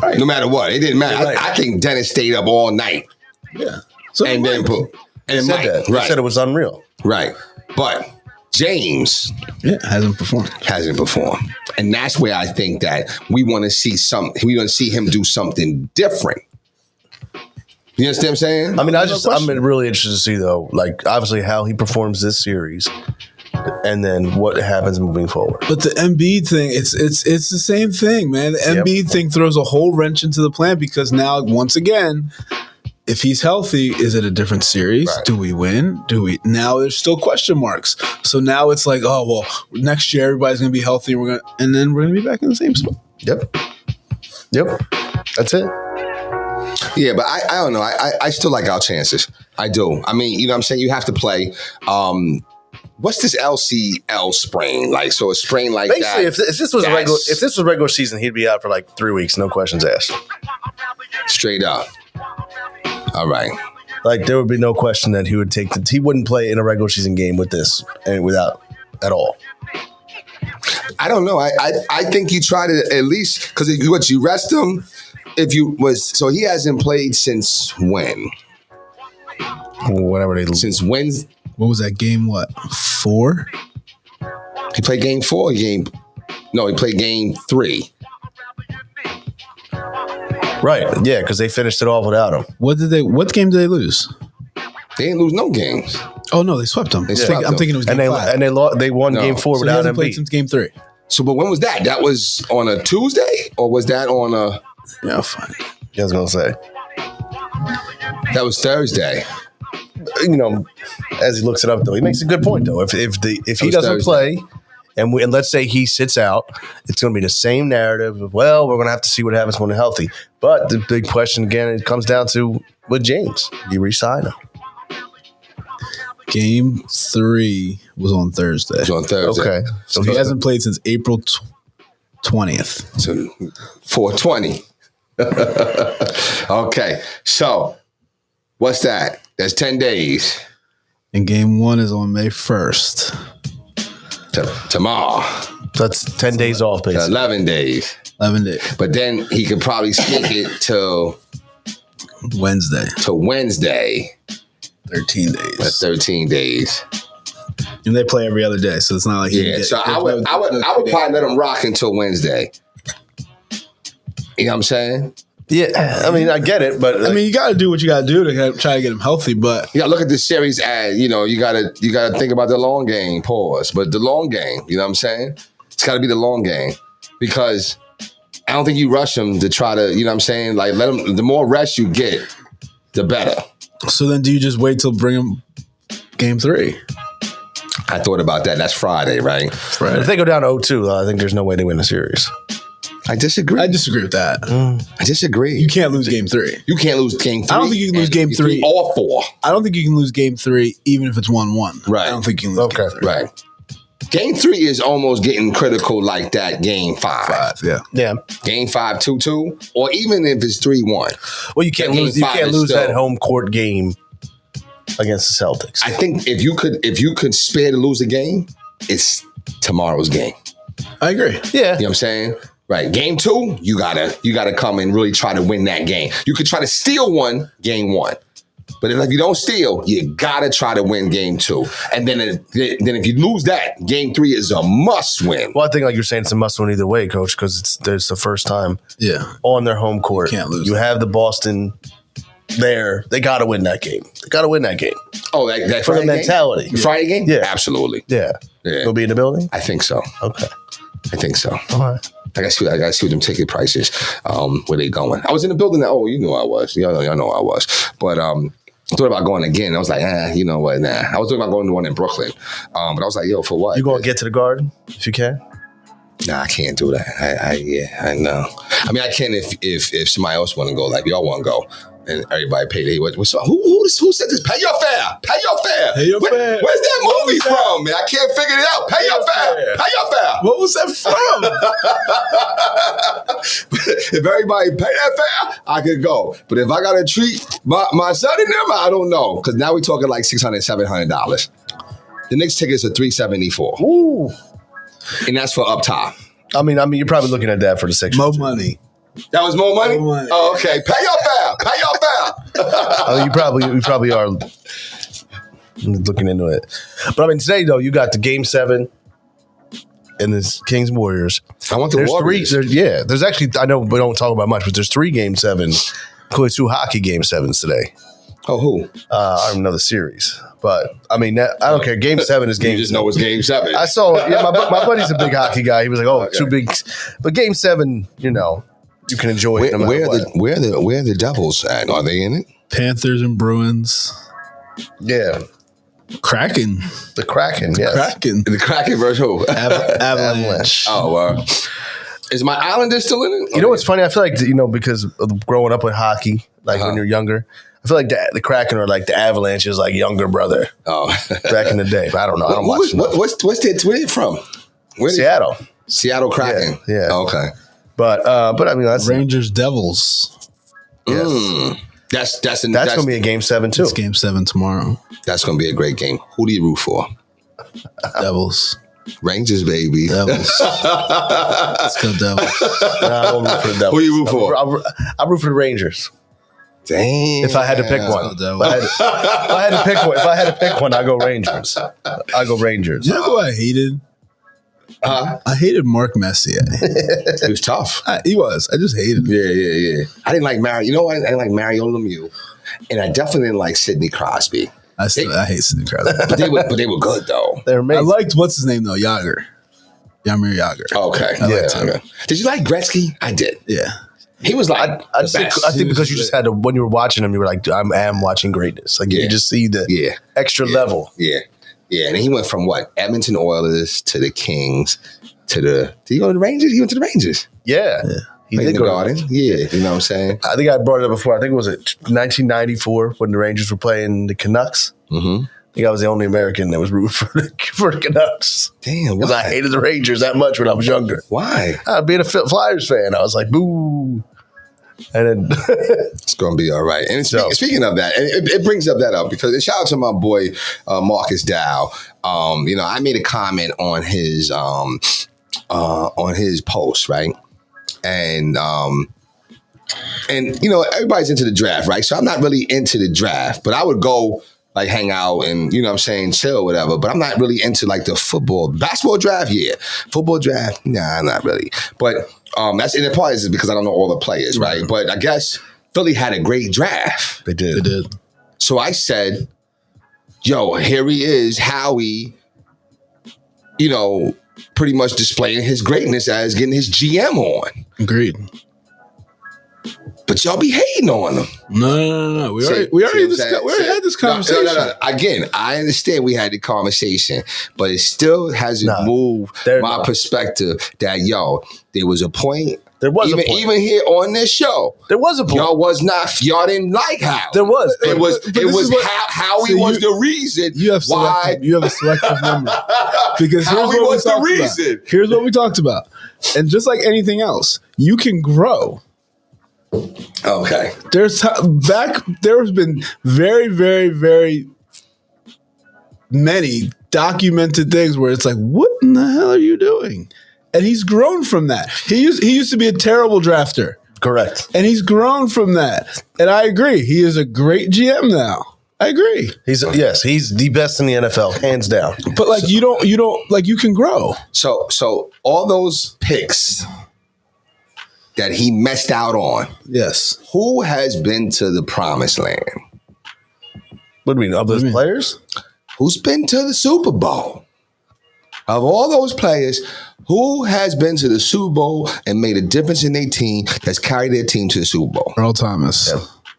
Right. No matter what, it didn't matter. Right. I think Dennis stayed up all night Yeah. So and then Mike, and Said Mike, that. He right, said it was unreal. right. But James hasn't performed. hasn't performed, and that's where I think that we want to see we want to see him do something different. You understand what I'm saying? I mean, I'm question. really interested to see, though, like, obviously how he performs this series and then what happens moving forward. But the Embiid thing, it's the same thing, man. The Yep. Embiid thing throws a whole wrench into the plan because now, once again, if he's healthy, is it a different series? Right. Do we win? Now there's still question marks. So now it's like, oh well, next year everybody's gonna be healthy, and then we're gonna be back in the same spot. Yep. That's it. Yeah, but I don't know. I still like our chances. I do. I mean, you know what I'm saying? You have to play. what's this LCL sprain? Like, so a sprain like Basically, that. if this was regular season, he'd be out for like 3 weeks, no questions asked. Straight up. All right. Like there would be no question that he would he wouldn't play in a regular season game with this and without at all. I don't know. I think you try to at least because you rest him so he hasn't played since when? Whatever Since Wednesday. What was that game? What 4? He played game 4. He played game 3. Right, yeah, because they finished it off without him. What game did they lose? They didn't lose no games. Oh no, they swept them. swept I'm thinking it was game 5. And they won game 4 So he without hasn't him. played since game 3. So, but when was that? That was on a Tuesday, or was that on a? Yeah, fine. I was gonna say, That was Thursday. as he looks it up though, he makes a good point though. If he doesn't Thursday. play, and let's say he sits out, it's going to be the same narrative of, well, we're going to have to see what happens when they're healthy. But the big question again, it comes down to with James, you re-sign him. Game 3 was on Thursday. It was on Thursday. Okay, So he hasn't played since April 20th. So 420. Okay. So what's that? That's 10 days. And game 1 is on May 1st. Tomorrow. That's 10 days off, basically. 11 days. 11 days. But then he could probably sneak it to Wednesday. Wednesday. 13 That's days. 13 days. And they play every other day, so it's not like So I would probably let him rock until Wednesday. You know what I'm saying? Yeah, I mean, I get it, but I mean, you got to do what you got to do to try to get him healthy, but You gotta look at this series as, you gotta think about the long game, pause. But the long game, you know what I'm saying? It's gotta be the long game. Because I don't think you rush him to try to, you know what I'm saying? Like let him, the more rest you get, the better. so then do you just wait till bring him game 3? I thought about that. That's Friday, right? if they go down 0-2, I think there's no way they win the series. I disagree. I disagree with that. I disagree. You can't lose game 3. You can't lose game 3. I don't think you can lose game 3. or 4. I don't think you can lose game 3 even if it's 1-1. Right. I don't think you can lose game 3. Right. Game 3 is almost getting critical like that game 5. Yeah. Yeah. Game 5, 2-2, or even if it's 3-1. Well, you can't Game lose. You 5 can't is lose that still- home court game against the Celtics. I think if you could spare to lose a game, it's tomorrow's game. I agree. Yeah. You know what I'm saying? Right. Game 2, you gotta come and really try to win that game. You could try to steal one, game 1. But if you don't steal, you gotta try to win game 2. And then if you lose that, game 3 is a must win. Well, I think like you're saying, it's a must win either way, Coach, because it's the first time Yeah. on their home court. You can't lose You that. have the Boston there. They got to win that game. They got to win that game. Oh, that For the Friday mentality. game? The Friday game? Yeah. Absolutely. Yeah. Yeah. You'll be in the building? I think so. Okay. I think so. All right. I gotta see what them ticket prices, where they going. I was in the building. You knew I was. Y'all know I was. But I thought about going again. I was like, you know what? Nah. I was thinking about going to one in Brooklyn. But I was like, yo, for what? You going to get to the Garden if you can? Nah, I can't do that. I know. I mean, I can if somebody else want to go, like y'all want to go, and everybody pay their what's who said this? Pay your fare. Pay your fare. Pay your fare. Where's that movie from, man? I can't figure it out. Pay your fare. Pay your fare. What was that from? If everybody pay that fare, I could go. But if I gotta treat my son and them, I don't know. Because now we're talking like $600, $700. The Knicks tickets are $374, Ooh. and that's for up top. I mean, you're probably looking at that for the Sixers. More money. That was more money? More money. Oh, okay. Pay your fare. Pay your fare. You probably are looking into it. But I mean, today though, you got the Game 7 and this Kings Warriors. I want the There's Warriors. There's actually, I know we don't talk about much, but there's 3 Game 7s, including 2 hockey Game 7s today. Oh, who? I don't know the series, but I mean, I don't care. Game 7 is Game. You just know it's Game 7. I saw. Yeah, my buddy's a big hockey guy. He was like, "Oh, Okay. 2 big," but Game 7, you can enjoy it no matter what. Where are the Devils at? Are they in it? Panthers and Bruins. Yeah, Kraken. the Kraken. Yes. Kraken. The Kraken versus who? Avalanche. Oh, is my Islanders still in it? You know what's funny? I feel like because of growing up with hockey, like when you're younger, I feel like the Kraken are like the Avalanche's like younger brother Oh, back in the day. But I don't know. I don't watch enough. where they from? Where Seattle. Seattle Kraken. Yeah. Okay. But I mean that's Rangers Devils. yes. That's That's gonna be a game 7 too. It's game 7 tomorrow. That's gonna be a great game. Who do you root for? Devils. Rangers, baby. Devils. Let's go Devils. Nah, I won't root for the Devils. Who you root for? I root for the Rangers. Damn. If I had to pick one, Let's go if I had to pick one, I go Rangers. I go Rangers. You know who I hated? I hated Mark Messier. He was tough. He was. I just hated him. Yeah. I didn't like Mario. You know what? I didn't like Mario Lemieux, and I definitely didn't like Sidney Crosby. I hate Sidney Crosby. But they were good though. They're I amazing. liked what's his name though, Yager. Jaromir Yager. Okay. I liked him. Okay. Did you like Gretzky? I did. Yeah. He was like I the think, best. I think because you just had to, when you were watching them, you were like, I am watching greatness. Like Yeah. you just see the Yeah. extra level. Yeah. And he went from what? Edmonton Oilers to the Kings to the. Did he go to the Rangers? He went to the Rangers. Yeah. He Like did the go. Garden. Yeah. You know what I'm saying? I think I brought it up before. I think it was 1994 when the Rangers were playing the Canucks. Mm-hmm. I think I was the only American that was rooting for the Canucks. Damn. Because I Why? hated the Rangers that much when I was younger. Why? Being a Flyers fan, I was like, boo. And then It's going to be all right. And So- speaking of that, and it brings up that up because shout out to my boy Marcus Dow. I made a comment on his post, right? And everybody's into the draft, right? So I'm not really into the draft, but I would go like hang out and you know what I'm saying, chill, whatever. But I'm not really into like the basketball draft, yeah. Football draft, nah, not really. But that's and the part is because I don't know all the players, right? But I guess Philly had a great draft. they did. They did. So I said, yo, here he is, Howie, pretty much displaying his greatness as getting his GM on. Agreed. But y'all be hating on him. No. We already See what I'm had this saying? conversation. No. Again, I understand we had the conversation, but it still hasn't No, moved they're my not. perspective that, there was a point. There was even, a point. Even here on this show, There was a point. y'all didn't like Howie. There was. It was but this is what- Howie so was you- the reason You have why. a selective memory. Because Howie here's what was we the talked reason. about. Here's what we talked about. And just like anything else, you can grow. Okay. There's been very, very, very many documented things where it's like, what in the hell are you doing? And he's grown from that. He used to be a terrible drafter. Correct. And he's grown from that. And I agree. He is a great GM now. I agree. He's the best in the NFL, hands down. But like you don't like you can grow. So all those picks that he messed out on, Yes. who has been to the promised land? What do you mean? Of those do you mean? players? Who's been to the Super Bowl? Of all those players, who has been to the Super Bowl and made a difference in their team, that's carried their team to the Super Bowl? Earl Thomas.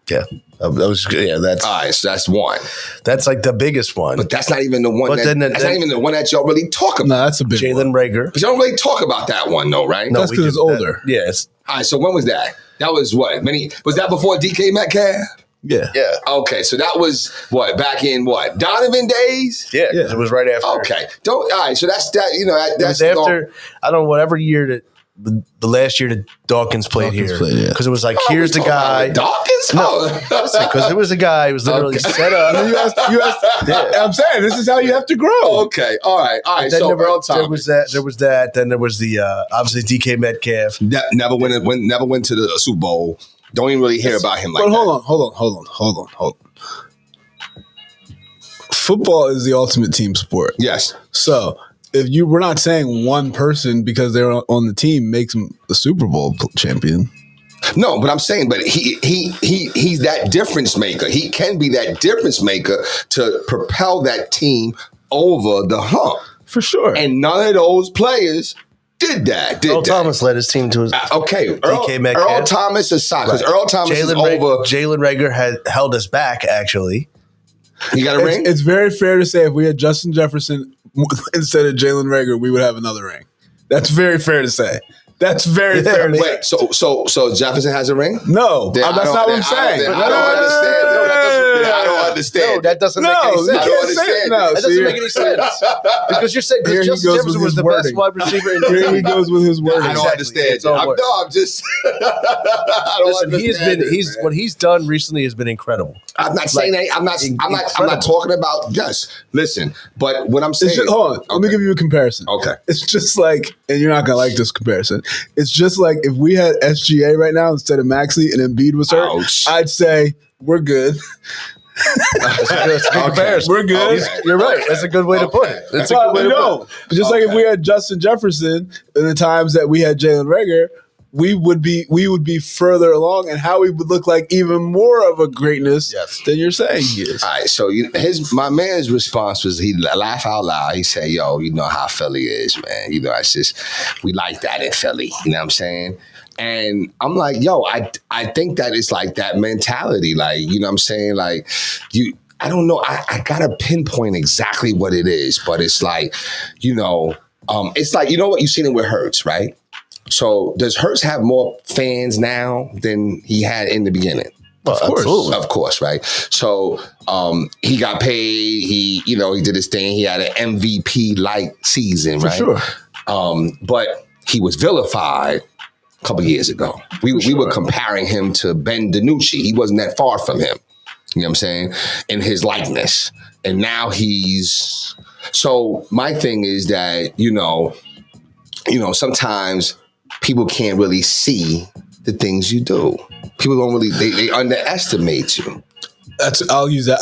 Yeah. That's one. That's like the biggest one. But that's not even the one But that's then- not even the one that y'all really talk about. No, that's a big one. Jalen Rager. But y'all don't really talk about that one though, right? That's we 'cause it's did that. older. Yeah, it's All right, so when was that? That was what? Was that before DK Metcalf? Yeah. yeah. Okay, so that was what? Back in what? Donovan days? Yeah, 'cause Yeah. it was right after. Okay. All right, so that's that, It that's was after, I don't know, whatever year that the last year that Dawkins played Dawkins here. played, yeah. Because it was like, Oh, here's we the talking about guy. Dawkins? Because it was a guy who was literally Okay. set up. You asked, I'm saying this is how you have to grow. Okay, all right. Then So Earl there Thomas was that. There was that. Then there was the obviously DK Metcalf. never went to the Super Bowl. Don't even really hear about him like But that. hold on. Football is the ultimate team sport. Yes. So if we're not saying one person because they're on the team makes them the Super Bowl champion. No, but I'm saying, but he's that difference maker. He can be that difference maker to propel that team over the hump. For sure. And none of those players did that. Earl Thomas led his team to his. Okay, DK Metcalf. Earl Thomas aside, because Earl Thomas is Jalen over. Rager had held us back, actually. You got a ring? It's very fair to say if we had Justin Jefferson instead of Jalen Rager, we would have another ring. That's very fair to say. That's very fair. to say. Wait, so Jefferson has a ring? No, Then that's not what I'm saying. I don't understand. No, that doesn't. I don't understand. No, that doesn't make any No, sense. you I don't can't say understand. no. That doesn't make any sense. Because you're saying Here he Justin goes Jefferson with was his the wording. best wide receiver in the Here he league. goes with his word. I don't understand. It's all work. I'm just. I don't Listen, understand it, man. what he's done recently has been incredible. I'm not saying that. I'm not talking about. Yes, listen. But what I'm saying. Hold on. Let me give you a comparison. Okay. It's just like, and you're not gonna like this comparison. It's just like if we had SGA right now instead of Maxey and Embiid was hurt, Ouch. I'd say we're good. That's a good comparison. We're good. Okay. You're right. That's a good way to put it. That's a Well, good way to put it. But just like if we had Justin Jefferson in the times that we had Jalen Reagor, we would be further along, and Howie would look like even more of a greatness than you're saying he is. All right, so my man's response was he laugh out loud. He said, "Yo, you know how Philly is, man. You know, it's just we like that in Philly. You know what I'm saying?" And I'm like, "Yo, I think that it's like that mentality. Like, you know what I'm saying? Like, I don't know. I gotta pinpoint exactly what it is, but it's like, you know, it's like, you know what? You've seen it with Hurts, right? So does Hurts have more fans now than he had in the beginning? Well, absolutely. Of course, right? So he got paid. He did his thing. He had an MVP-like season, right? Sure. But he was vilified a couple years ago. We were comparing him to Ben DiNucci. He wasn't that far from him. You know what I'm saying? In his likeness. And now he's... So my thing is that, sometimes people can't really see the things you do. People don't really, they underestimate you. I'll use that.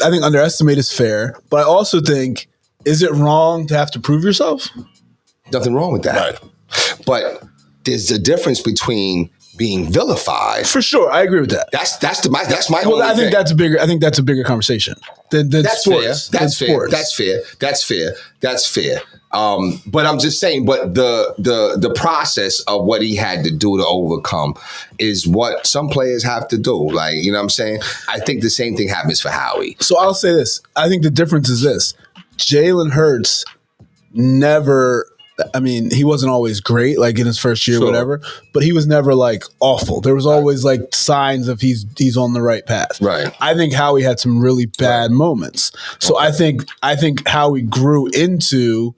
I think underestimate is fair, but I also think, is it wrong to have to prove yourself? Nothing wrong with that. Right. But there's a difference between being vilified. For sure, I agree with that. That's my Well, only I think thing. that's a bigger conversation than That's sports. fair. That's than fair. sports. That's fair. But I'm just saying, but the process of what he had to do to overcome is what some players have to do. Like, you know what I'm saying? I think the same thing happens for Howie. So I'll say this. I think the difference is this. Jalen Hurts never... I mean, he wasn't always great, like in his first year, whatever, but he was never like awful. There was always like signs of he's on the right path. Right. I think Howie had some really bad moments. So I think Howie grew into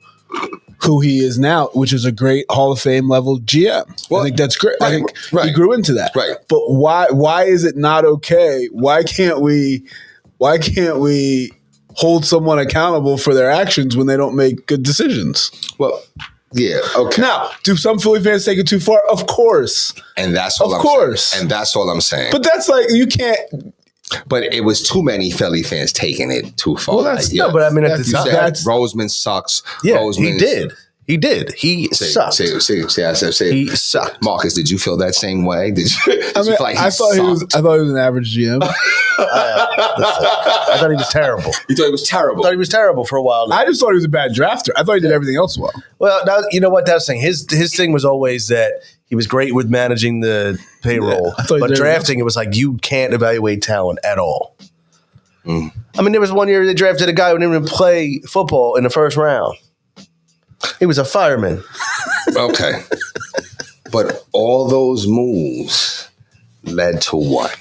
who he is now, which is a great Hall of Fame level GM. Well, I think that's great. I think he grew into that. Right. But why is it not okay? Why can't we hold someone accountable for their actions when they don't make good decisions? Well, yeah, okay. Now, do some Philly fans take it too far? Of course. And that's all Of course. saying. And that's all I'm saying. But that's like, you can't. But it was too many Philly fans taking it too far. Well, that's- Like, No, but I mean, at the you time, said Roseman sucks. yeah, Roseman he did. He sucked. Say, He sucked. Marcus, did you feel that same way? Did you I mean, feel like I thought he was an average GM. I thought he was terrible. You thought he was terrible? I thought he was terrible for a while. I just thought he was a bad drafter. I thought he did everything else well. Well, now, you know what that's saying. His thing was always that he was great with managing the payroll, I thought he but did drafting, it was like you can't evaluate talent at all. I mean, there was one year they drafted a guy who didn't even play football in the first round. He was a fireman. Okay. But all those moves led to what?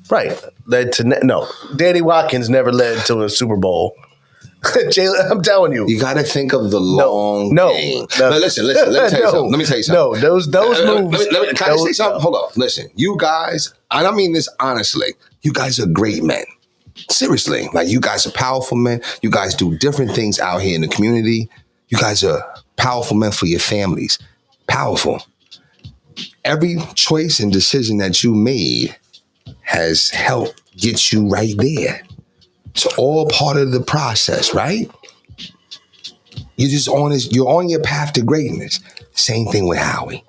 Right. Led to no. Danny Watkins never led to a Super Bowl. Jalen, I'm telling you. You got to think of the long game. No. Listen. Let me tell you something. Let me tell you something. No, those moves. Can I say something? Hold up. Listen, you guys, and I mean this honestly, you guys are great men. Seriously. Like, you guys are powerful men. You guys do different things out here in the community. You guys are powerful men for your families. Powerful. Every choice and decision that you made has helped get you right there. It's all part of the process, right? You're on your path to greatness. Same thing with Howie.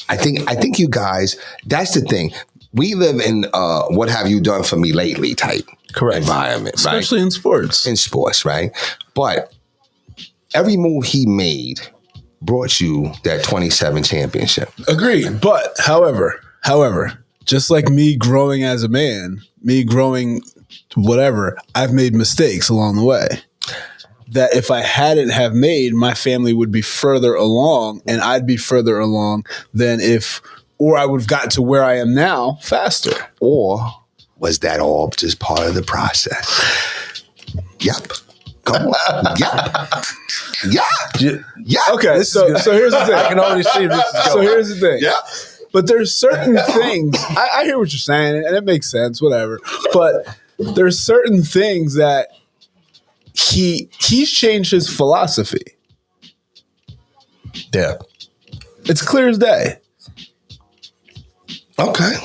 I think you guys, that's the thing. We live in what have you done for me lately type environment, Especially right? in sports. In sports, right? But every move he made brought you that 27 championship. Agreed. But however, just like me growing as a man, me growing whatever, I've made mistakes along the way. that if I hadn't have made, my family would be further along and I'd be further along or I would have gotten to where I am now faster. Or was that all just part of the process? Yep. Come on. Yep. Okay, so here's the thing. I can already see this is going. So here's the thing. Yeah. But there's certain things, I hear what you're saying, and it makes sense, whatever. But there's certain things that he's changed his philosophy. Yeah. It's clear as day. Okay.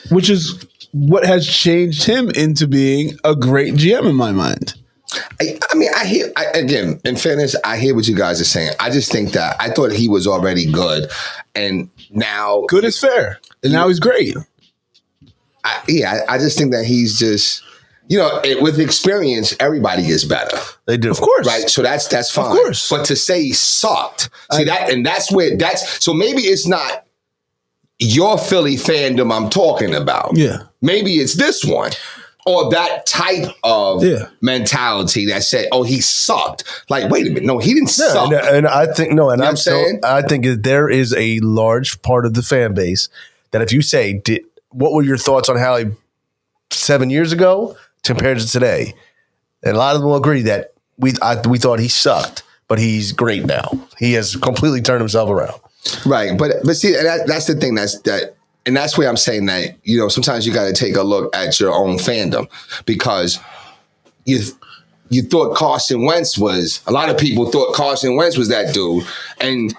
Which is what has changed him into being a great GM in my mind. I mean, again, in fairness, I hear what you guys are saying. I just think that I thought he was already good. And now. Good is fair. And now he's great. I just think that he's just, with experience, everybody gets better. They do. Of course. Right. So that's fine. Of course. But to say he sucked, so maybe it's not your Philly fandom I'm talking about. Yeah. Maybe it's this one. Or that type of mentality that said, "Oh, he sucked." Like, wait a minute, no, he didn't suck. And I think I'm saying? I think that there is a large part of the fan base that if you say, "What were your thoughts on Howie 7 years ago compared to today?" And a lot of them will agree that we thought he sucked, but he's great now. He has completely turned himself around. Right, but see, that's the thing. And that's where I'm saying that, sometimes you got to take a look at your own fandom, because you thought Carson Wentz a lot of people thought Carson Wentz was that dude. And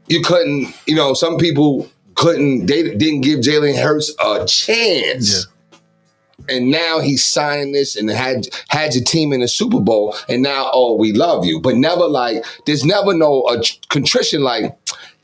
you couldn't, some people they didn't give Jalen Hurts a chance. Yeah. And now he's signed this and had your team in the Super Bowl. And now, we love you. But never there's never no contrition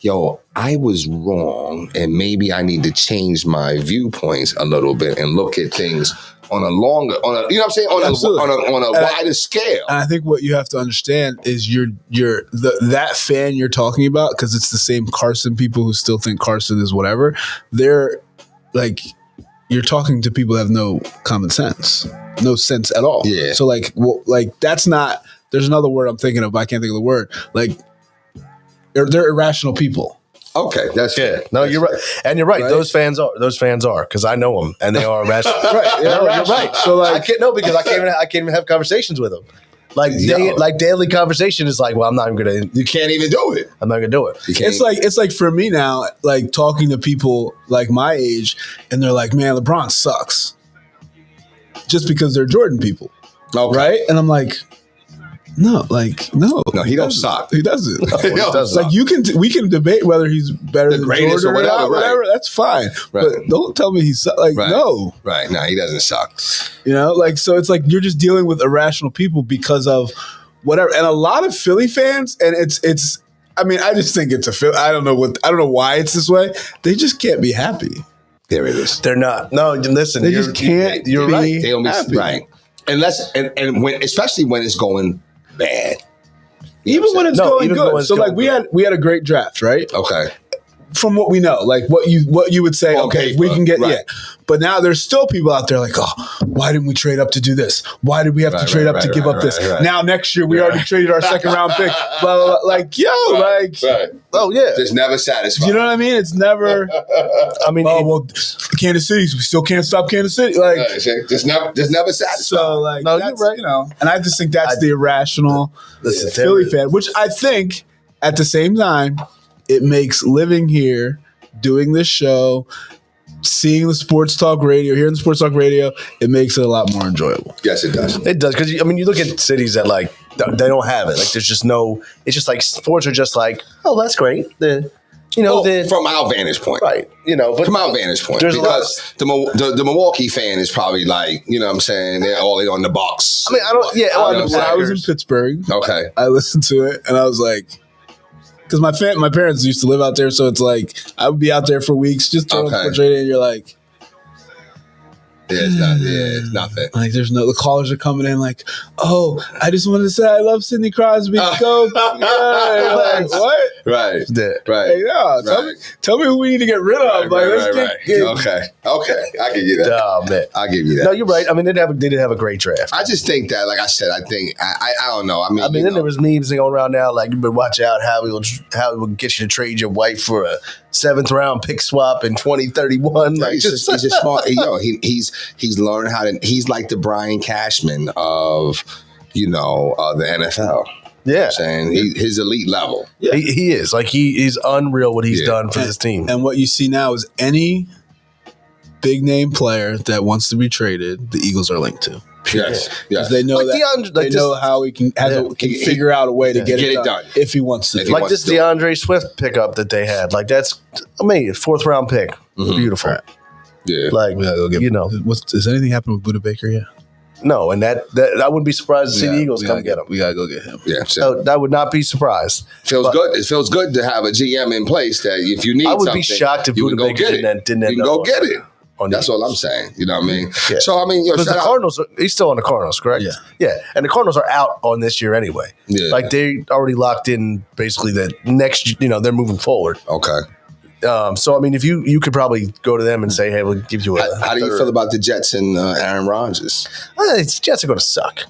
yo, I was wrong, and maybe I need to change my viewpoints a little bit and look at things on a longer, you know what I'm saying, on a wider scale. And I think what you have to understand is that fan you're talking about, because it's the same Carson people who still think Carson is whatever. They're you're talking to people that have no common sense, no sense at all. Yeah. So that's not. There's another word I'm thinking of, but I can't think of the word. They're irrational people. Okay, that's fair. No, you're right, and you're right. Those fans are because I know them, and they are irrational. Right, you're right. So I can't because I can't even have conversations with them. Daily conversation is well, I'm not even gonna. You can't even do it. I'm not gonna do it. It's like for me now, talking to people my age, and they're like, "Man, LeBron sucks," just because they're Jordan people, right? And I'm like, no, he don't suck. He doesn't. He doesn't. We can debate whether he's better than Jordan or whatever. That's fine. Right. But don't tell me he sucks. No. Right. No, he doesn't suck. So it's you're just dealing with irrational people because of whatever. And a lot of Philly fans, and it's. I mean, I just think it's a Philly. I don't know why it's this way. They just can't be happy. There it is. They're not. No, listen. They just can't. You're be right. They don't be happy. Right. Especially when it's going bad. Even when it's going good. So we had a great draft, right? Okay. From what we know, what you would say, okay, we can get But now there's still people out there why didn't we trade up to do this? Why did we have to trade up to give up this? Now next year we already traded our second round pick. Blah, blah, blah. Oh yeah, just never satisfied. You know what I mean? It's never. I mean, Kansas City, we still can't stop Kansas City. Just never satisfied. So no, you're right. And I just think that's the irrational Philly fan, which I think at the same time. It makes living here, doing this show, seeing the sports talk radio, hearing the sports talk radio, it makes it a lot more enjoyable. Yes, it does. It does, because you look at cities that they don't have it. There's just no. It's just sports are just oh, that's great. From our vantage point, right? But from our vantage point, because the Milwaukee fan is probably you know what I'm saying, they're all on the box. I mean, I don't. Yeah, I was in Pittsburgh. Okay, I listened to it and I was like. Because my parents used to live out there, so it's I would be out there for weeks just throwing sports radio, and you're It's nothing. Like there's the callers are coming in like, oh, I just wanted to say I love Sidney Crosby. Go, yeah. Like, what? Right. Yeah. Right. Hey, yeah, tell me who we need to get rid of. Right. Okay. I give you that. Oh man, I give you that. no, you're right. I mean, they did have a great draft. I just think that, like I said, I don't know. I mean, Then there was memes going around now like, you better watch out how it will get you to trade your wife for a 7th round pick swap in 2031. Like, he's just smart. He's learned how to. He's like the Brian Cashman of the NFL. yeah, You know what I'm saying his elite level. Yeah. he is like he's unreal what he's done for this team. And what you see now is any big name player that wants to be traded, the Eagles are linked to. Yes. Because they know they know how he can figure out a way to get it done if he wants to. Like this DeAndre Swift pickup that they had. Like that's 4th round pick. Mm-hmm. Beautiful. Right. Yeah. Like Does anything happen with Buda Baker yet? no, and that I wouldn't be surprised to see the Eagles come get him. We gotta go get him. Yeah. So I would not be surprised. Feels good. It feels good to have a GM in place that if you need I would something, be shocked if you Buda can go Baker get it. didn't You can go get it. On That's the all I'm saying. You know what I mean? Yeah. So I mean, because the shout out- Cardinals, he's still on the Cardinals, correct? Yeah. And the Cardinals are out on this year anyway. Yeah. Like they already locked in basically the next. They're moving forward. Okay. So I mean, if you could probably go to them and say, hey, we'll give you a. How do you feel about the Jets and Aaron Rodgers? Jets are going to suck.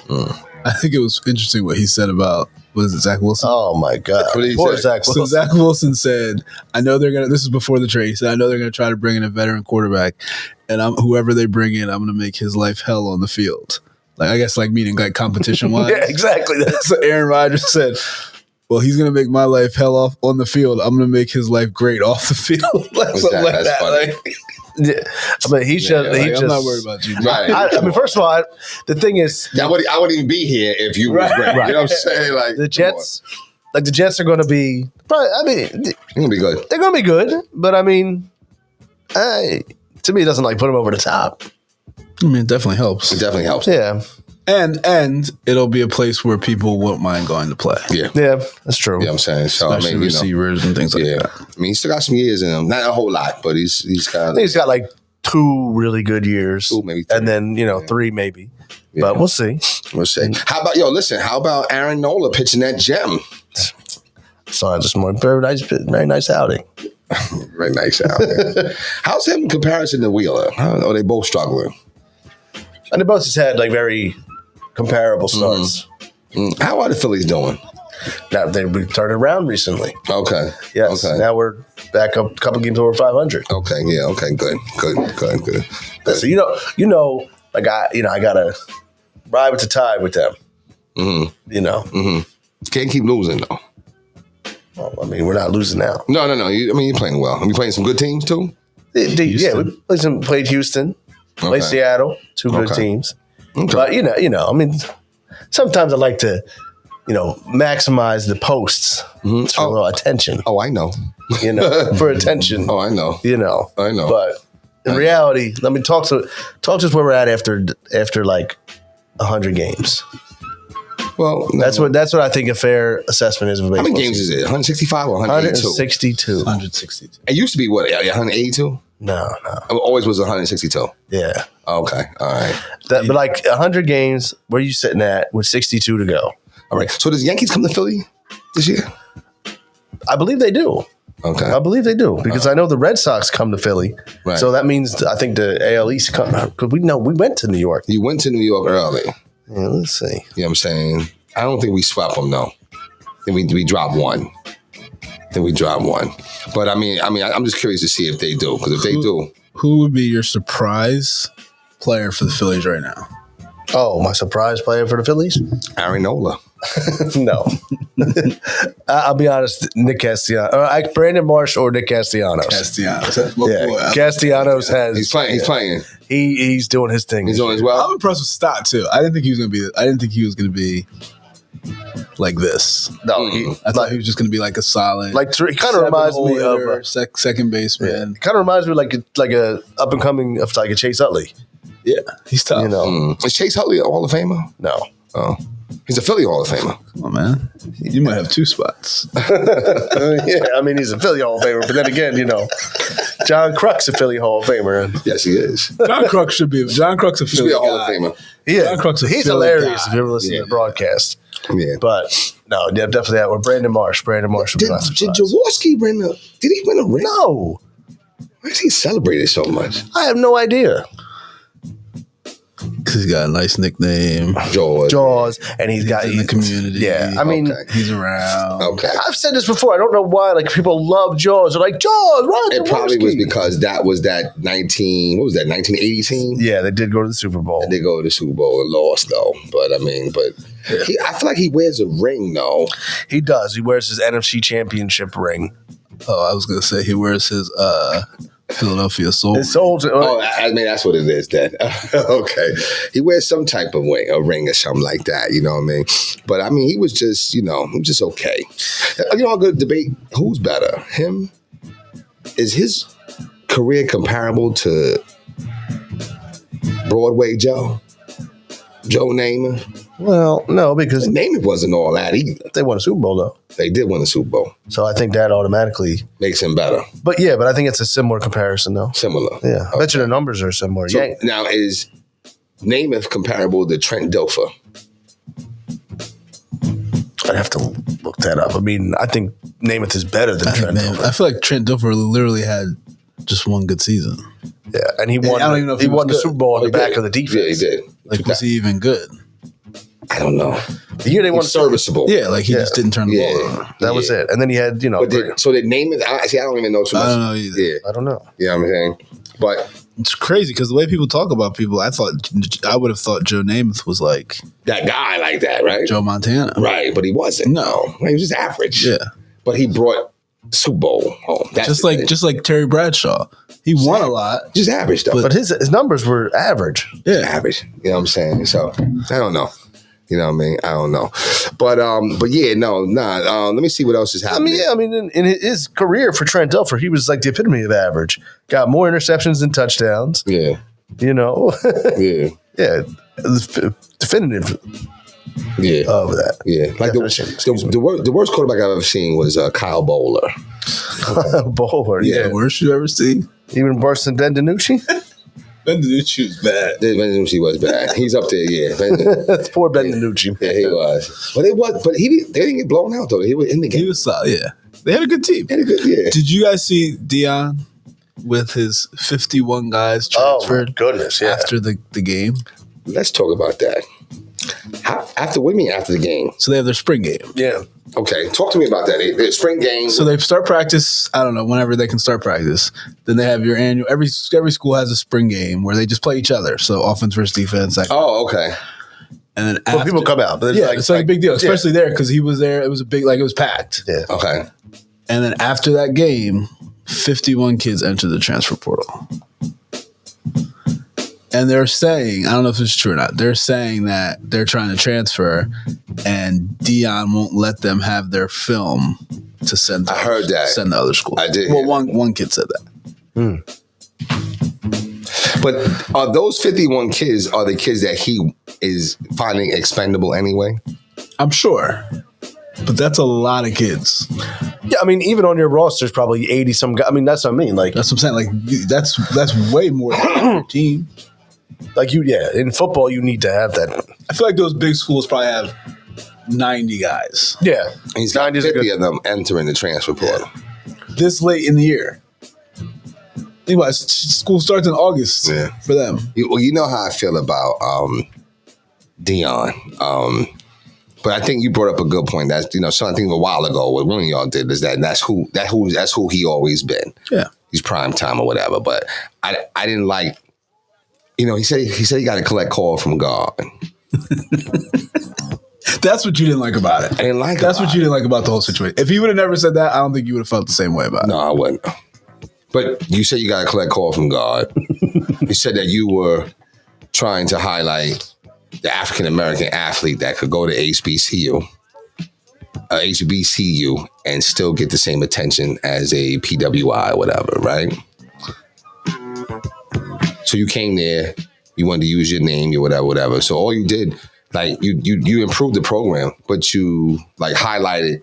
I think it was interesting what he said about Zach Wilson. Oh my God! What did he Poor say? Zach So Wilson. Zach Wilson said, "I know they're gonna." This is before the trade. He said, "I know they're gonna try to bring in a veteran quarterback, and whoever they bring in, I'm gonna make his life hell on the field." Like I guess, meaning competition wise. Yeah, exactly. So Aaron Rodgers said, "Well, he's gonna make my life hell off on the field. I'm gonna make his life great off the field." Something like That's that. funny. Yeah. I mean, I'm not worried about you. Right. I mean, first of all, the thing is, I wouldn't even be here if you was great. Right. You know what I'm saying? Like the Jets, are going to be probably. I mean, it's gonna be good. they're going to be good, but I mean, to me, it doesn't put them over the top. I mean, it definitely helps. It definitely helps. Yeah, And it'll be a place where people won't mind going to play. Yeah. that's true. You know what I'm saying? So Especially I mean, receivers and things like that. I mean, he's still got some years in him. Not a whole lot, but he's got. I think he's got 2 really good years, 2, maybe 3. and then 3 maybe. Yeah. But we'll see. We'll see. How about Aaron Nola pitching that gem? So just more very nice outing. Very nice out. How's him in comparison to Wheeler? Are they both struggling? And they both just had very comparable starts. How are the Phillies doing? Now they turned it around recently. Okay. Yes. Okay. Now we're back up a couple games over 500. Okay. Yeah. Okay. Good. So I gotta ride with the tide with them. Mm-hmm. Can't keep losing though. Well, I mean, we're not losing now. No. You're playing well. Are you playing some good teams too? Yeah, we played Houston, played Seattle, 2 good teams. Okay. But I mean, sometimes I like to, maximize the posts for a little attention. Oh, I know. For attention. Oh, I know. I know. But in reality, let me talk to us where we're at after 100 games. Well, That's what I think a fair assessment is of baseball. How many games is it? 165 or 182? 162. 162. It used to be what? 182? No. It always was 162. Yeah. Okay. All right. But 100 games, where you sitting at with 62 to go? All right. So does Yankees come to Philly this year? I believe they do. Okay. I believe they do because I know the Red Sox come to Philly. Right. So that means I think the AL East come because we went to New York. You went to New York early. Yeah, let's see. You know what I'm saying? I don't think we swept them though. Then we dropped one. But I mean, I'm just curious to see if they do because if they do, Who would be your surprise player for the Phillies right now? Oh, my surprise player for the Phillies? Aaron Nola. No. I'll be honest, Nick Castellanos. Brandon Marsh or Nick Castellanos. Yeah, Castellanos has. He's playing. He's doing his thing. He's doing as well. I'm impressed with Stott too. I didn't think he was gonna be like this. No, I thought he was just gonna be like a solid. he kind of reminds me of second baseman. kind of reminds me like a up and coming of like a Chase Utley. Yeah, he's tough. Is Chase Utley a Hall of Famer? No. Oh, he's a Philly Hall of Famer. Come on, man. You might have 2 spots. Yeah, I mean he's a Philly Hall of Famer, but then again, John Crux, a Philly Hall of Famer. Yes, he is. John Crux should be. John Crux a Should Philly be a Hall of guy. Famer. Yeah, John Crux a he's Philly hilarious guy. if you ever listen to the broadcast. Yeah. But no, yeah, definitely that. Or Brandon Marsh. Brandon Marsh. Would Did be my surprise. Jaworski win a? Did he win a ring? No, Why is he celebrated so much? I have no idea. Because he's got a nice nickname. George. Jaws, and he's got in the community. Yeah, I mean, Okay. He's around. Okay. I've said this before. I don't know why. Like people love Jaws. They're like Jaws. Right? It probably was because that was that 1980 team. Yeah, they did go to the Super Bowl. They go to the Super Bowl and lost though. But I mean, I feel like he wears a ring though. He does. He wears his NFC Championship ring. Oh, I was gonna say he wears his Philadelphia Soul. His soldier. Oh, I mean that's what it is then. Okay, he wears some type of a ring or something like that. You know what I mean? But I mean, he was just okay. You know, a good debate. Who's better, him? Is his career comparable to Broadway Joe Namath? Well, no, because Namath wasn't all that either. they won a Super Bowl though. They did win the Super Bowl. So I think that automatically. Makes him better. But I think it's a similar comparison though. Similar. Yeah, I bet you the numbers are similar. So Yeah, now is Namath comparable to Trent Dilfer? I'd have to look that up. I mean, I think Namath is better than Trent. Man, Dilfer. I feel like Trent Dilfer literally had just one good season. Yeah, and he won. I don't even know if he he was won the good. Super Bowl on the back of the Yeah, he defense. did. Like, was he even good? I don't know. The year they won He's serviceable. Yeah, like he just didn't turn the ball over. Yeah. that was it. And then he had, But did Namath? I don't even know too much. I don't know either. Yeah, I don't know. you know what I'm saying. But It's crazy because the way people talk about people, I would have thought Joe Namath was like that guy like that, right? Joe Montana. Right, but he wasn't. No. He was just average. Yeah. But he brought Super Bowl home. That's Just the like thing. Terry Bradshaw. He won a lot. just average though. But his numbers were average. Yeah. Average. You know what I'm saying? So I don't know. You know what I mean? I don't know. But yeah, let me see what else is I happening. mean, in his career for Trent Dilfer, he was like the epitome of average. Got more interceptions than touchdowns. Yeah. You know, Yeah. yeah, definitive Yeah. of that. Yeah. Like Definition, the worst quarterback I've ever seen was Kyle Bowler. Bowler, Yeah. yeah. Worst you ever see? Even worse than Ben DiNucci. Ben DiNucci was bad. Ben DiNucci was bad. He's up there, yeah. That's poor Ben DiNucci. Yeah, he was. But they didn't get blown out though. He was in the game. He was solid. Yeah. They had a good team. He had a good, yeah. Did you guys see Dion with his 51 guys Oh my transferred goodness, yeah. after the game? Let's talk about that. What do you mean after the game? So they have their spring game. Yeah. Okay, talk to me about that. The spring game. So they start practice, I don't know, whenever they can start practice. Then they have your annual, every school has a spring game where they just play each other. So offense versus defense. Oh, okay. And then Well, after, people come out, but it's like a big deal, especially there because he was there. It was a big, it was packed. Yeah. Okay. And then after that game, 51 kids entered the transfer portal. And they're saying, I don't know if it's true or not, they're saying that they're trying to transfer and Dion won't let them have their film to send to, I heard that. send to other schools. I did Well, hear one kid said that. But are those 51 kids are the kids that he is finding expendable anyway? I'm sure. But that's a lot of kids. Yeah, I mean, even on your roster, there's probably 80 some guys. I mean, that's what I mean. Like, That's what I'm saying. Like that's way more than your team. in football, you need to have that. I feel like those big schools probably have 90 guys Yeah. And he's got 90 is a 50 good- of them entering the transfer portal. this late in the year. Think about it, school starts in August Yeah. for them. You know how I feel about Dion. But I think you brought up a good point. That's something a while ago what one of y'all did is that's who he always been. Yeah. He's prime time or whatever. But I didn't like. He said he got to collect call from God. That's what you didn't like about it. I didn't like. That's about what you didn't like about the whole situation. If he would have never said that, I don't think you would have felt the same way about it. No, I wouldn't. But you said you got to collect call from God. You said that you were trying to highlight the African American athlete that could go to HBCU, and still get the same attention as a PWI or whatever, right? So you came there, you wanted to use your name, your whatever. So all you did, like you improved the program, but you like highlighted,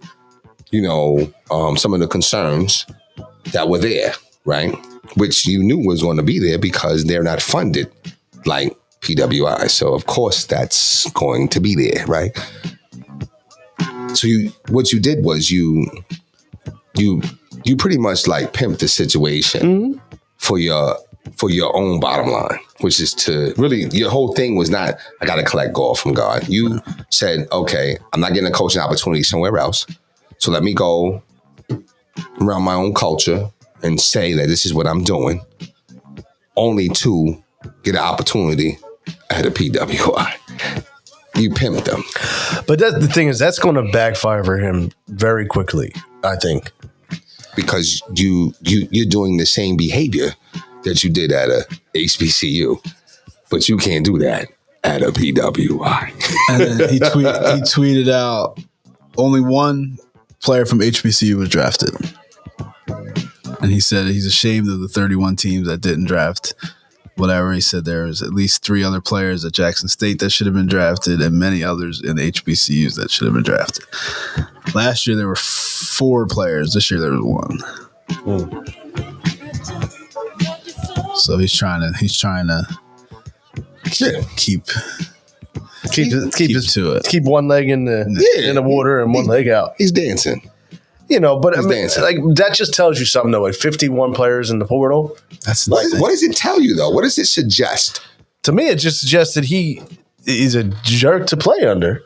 some of the concerns that were there. right? Which you knew was going to be there because they're not funded like PWI. So of course that's going to be there, right? So what you did was you pretty much like pimped the situation for your own bottom line, which is to really, your whole thing was not, I got to collect golf from God. You said, okay, I'm not getting a coaching opportunity somewhere else. So let me go around my own culture and say that this is what I'm doing, only to get an opportunity at a PWI. You pimped them. But the thing is, that's going to backfire for him very quickly, I think. Because you're doing the same behavior that you did at a HBCU, but you can't do that at a PWI. And then he tweeted out, only one player from HBCU was drafted. And he said he's ashamed of the 31 teams that didn't draft whatever. He said there was at least 3 other players at Jackson State that should have been drafted and many others in the HBCUs that should have been drafted. Last year there were 4 players. This year there was 1. So he's trying to keep to it. Keep one leg in the water and one leg out. He's dancing. But He's dancing. like that just tells you something though. Like 51 players in the portal. That's What does it tell you though? What does it suggest? To me, it just suggests that he is a jerk to play under,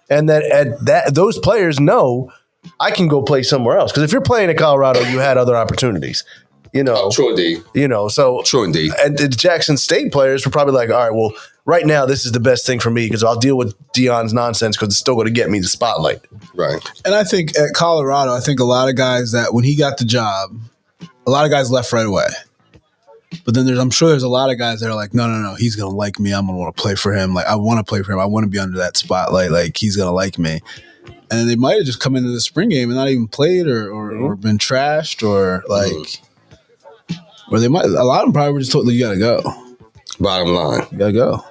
and that those players know I can go play somewhere else. Because if you're playing at Colorado, you had other opportunities. True indeed. So True indeed. And the Jackson State players were probably like, all right, well, right now this is the best thing for me because I'll deal with Deion's nonsense because it's still going to get me the spotlight. Right. And I think at Colorado, I think a lot of guys that when he got the job, a lot of guys left right away. But then I'm sure there's a lot of guys that are like, no, he's going to like me. I'm going to want to play for him. Like, I want to play for him. I want to be under that spotlight. Like, he's going to like me. And they might have just come into the spring game and not even played or been trashed or like, or they might, a lot of them probably were just told, you got to go. Bottom line. You got to go.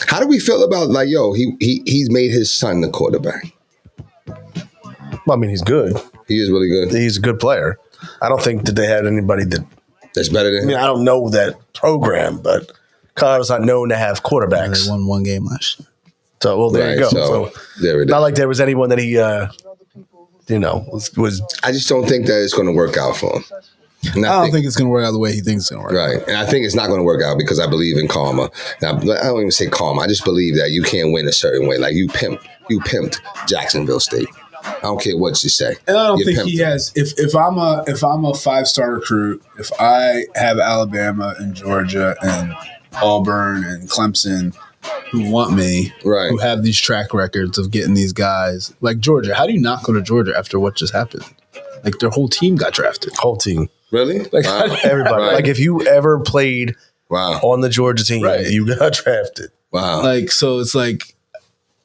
How do we feel about like, he's made his son the quarterback? Well, I mean, he's good. He is really good. He's a good player. I don't think that they had anybody that's better than him. I mean, I don't know that program, but Colorado's not known to have quarterbacks. They won 1 game last year. So, well, there you go. So there it is. Not like there was anyone that he, was. I just don't think that it's going to work out for him. I don't think it's going to work out the way he thinks it's going to work out. Right. And I think it's not going to work out because I believe in karma. Now, I don't even say karma. I just believe that you can't win a certain way. Like you pimped Jacksonville State. I don't care what you say. And I don't think he has. If I'm a 5-star recruit, if I have Alabama and Georgia and Auburn and Clemson who want me, right, who have these track records of getting these guys like Georgia, how do you not go to Georgia after what just happened? Like their whole team got drafted. Whole team. Really? Like everybody. Right. Like if you ever played on the Georgia team, right, you got drafted. Wow. Like so, it's like.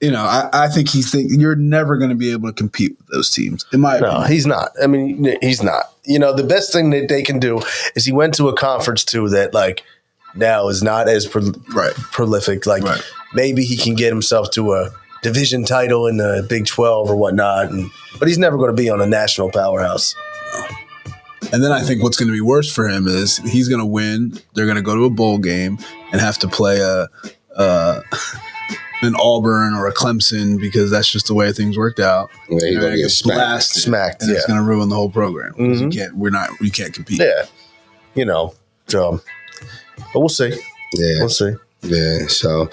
I think you're never going to be able to compete with those teams. No, he's not. I mean, he's not. The best thing that they can do is he went to a conference too that like now is not as prolific. Like maybe he can get himself to a division title in the Big 12 or whatnot, but he's never going to be on a national powerhouse. And then I think what's going to be worse for him is he's going to win. They're going to go to a bowl game and have to play an Auburn or a Clemson because that's just the way things worked out. Yeah, he's going to get smacked. And it's going to ruin the whole program. Mm-hmm. You can't compete. Yeah. But we'll see. Yeah. We'll see. Yeah. So,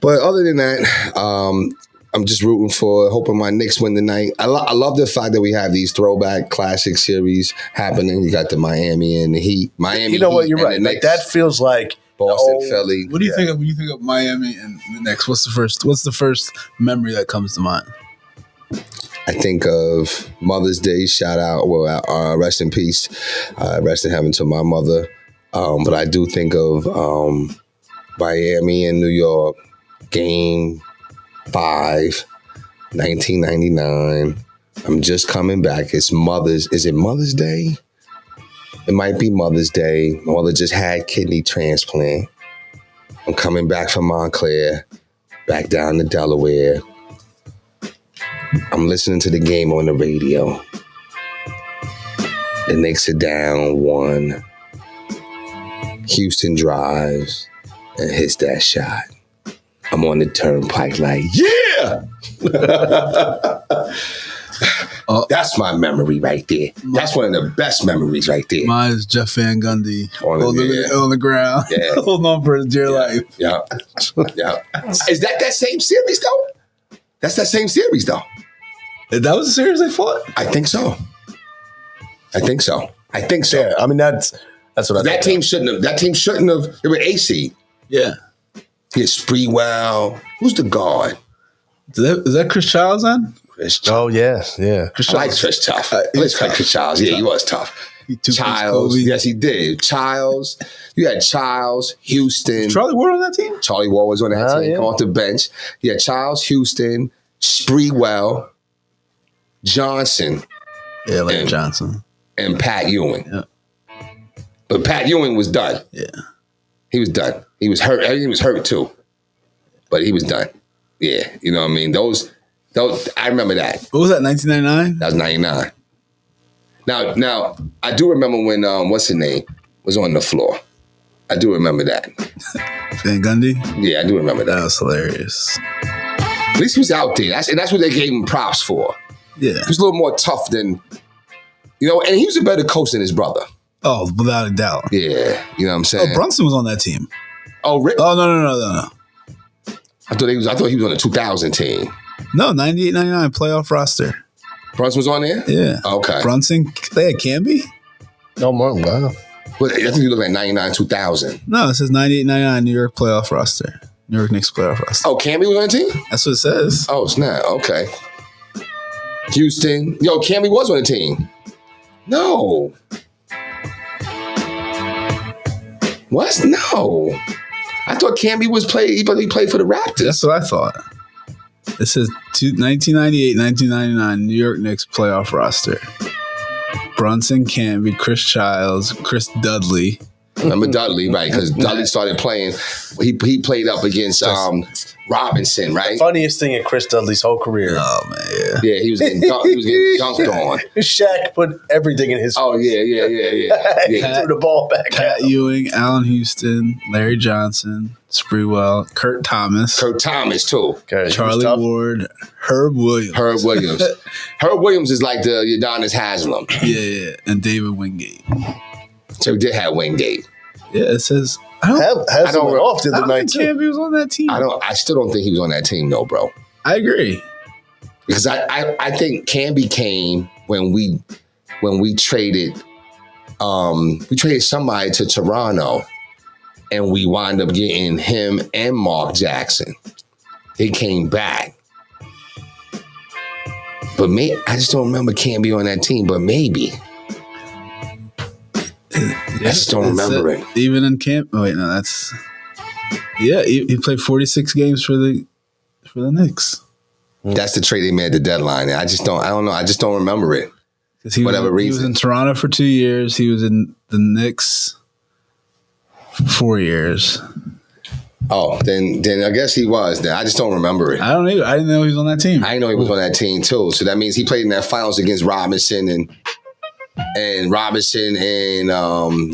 but other than that, I'm just hoping my Knicks win tonight. I love the fact that we have these throwback classic series happening. You got the Miami and the Heat. You know what? You're right. Like that feels like Boston, Philly. What do you think of when you think of Miami and the Knicks? What's the first memory that comes to mind? I think of Mother's Day. Shout out, rest in peace, rest in heaven to my mother. But I do think of Miami and New York, Game 5, 1999. I'm just coming back. Is it Mother's Day? It might be Mother's Day. My mother just had kidney transplant. I'm coming back from Montclair, back down to Delaware. I'm listening to the game on the radio. The Knicks are down 1. Houston drives and hits that shot. I'm on the turnpike like, yeah! That's my memory right there. That's one of the best memories right there. Mine is Jeff Van Gundy On on the ground, holding on for his dear life. Yeah. Is that same series though? That's that same series though. That was the series they fought? I think so. Yeah, I mean that's what I That team shouldn't have. They were AC. Yeah. He had Spreewell. Who's the guard? Is that Chris Childs then? Chris Oh yeah. I like Chris tough. I like Chris Childs. Yeah, he was tough. Childs. Yes, he did. Childs. You had Childs, Houston. Charlie Ward on that team? Charlie Ward was on that team. Yeah. Come off the bench. You had Childs, Houston, Spreewell, Johnson, Yeah, Larry And- Johnson. and Pat Ewing. Yeah. But Pat Ewing was done. Yeah. He was done. He was hurt. He was hurt too. But he was done. Yeah. You know what I mean? Those I remember that. What was that, 1999? That was 99. Now I do remember when what's his name was on the floor. I do remember that. Van Gundy? Yeah, I do remember That that. was hilarious. At least he was out there. That's what they gave him props for. Yeah. He was a little more tough than, and he was a better coach than his brother. Oh, without a doubt. Yeah, you know what I'm Oh, saying. Brunson was on that team. Oh, Rick. Oh, no. I thought he was on the 2000 team. No, 98, 99 playoff roster. Brunson was on there. Yeah. Okay. Brunson, they had Canby? No more. Wow. But I think he looked like 99, 2000. No, it says 98, 99 New York playoff roster. New York Knicks playoff roster. Oh, Camby was on the team? That's what it says. Oh, snap. Okay. Houston. Yo, Camby was on the team. No. What? No. I thought Camby was he played for the Raptors. That's what I thought. It says 1998, 1999 New York Knicks playoff roster. Brunson, Canby, Chris Childs, Chris Dudley. Remember Dudley, right? Because Dudley started playing. He played up against Robinson, right? Funniest thing in Chris Dudley's whole career. Oh, man, yeah. Yeah, he was getting dunked on. Shaq put everything in his. Oh yeah. He threw the ball back. Pat Ewing, Allen Houston, Larry Johnson, Spreewell, Kurt Thomas, Kurt Thomas too. Okay, Charlie Ward, Herb Williams. Herb Williams. Herb Williams is like the Udonis Haslam. Yeah, and David Wingate. So we did have Wingate. Yeah, it says. Has I don't- went off the I other don't night think too. Canby was on that team. I still don't think he was on that team though, bro. I agree. Because I think Camby came when we traded somebody to Toronto and we wound up getting him and Mark Jackson. They came back. But I just don't remember Camby on that team, but maybe. I just don't remember it. Even in camp. Oh wait, no, that's. Yeah, he played 46 games for the Knicks. That's the trade they made at the deadline. I don't know. I just don't remember it. Because he Whatever was reason. in Toronto for 2 years. He was in the Knicks for 4 years. Oh, then I guess he was. Then I just don't remember it. I don't either. I didn't know he was on that team. I didn't know he was on that team too. So that means he played in that finals against Robinson and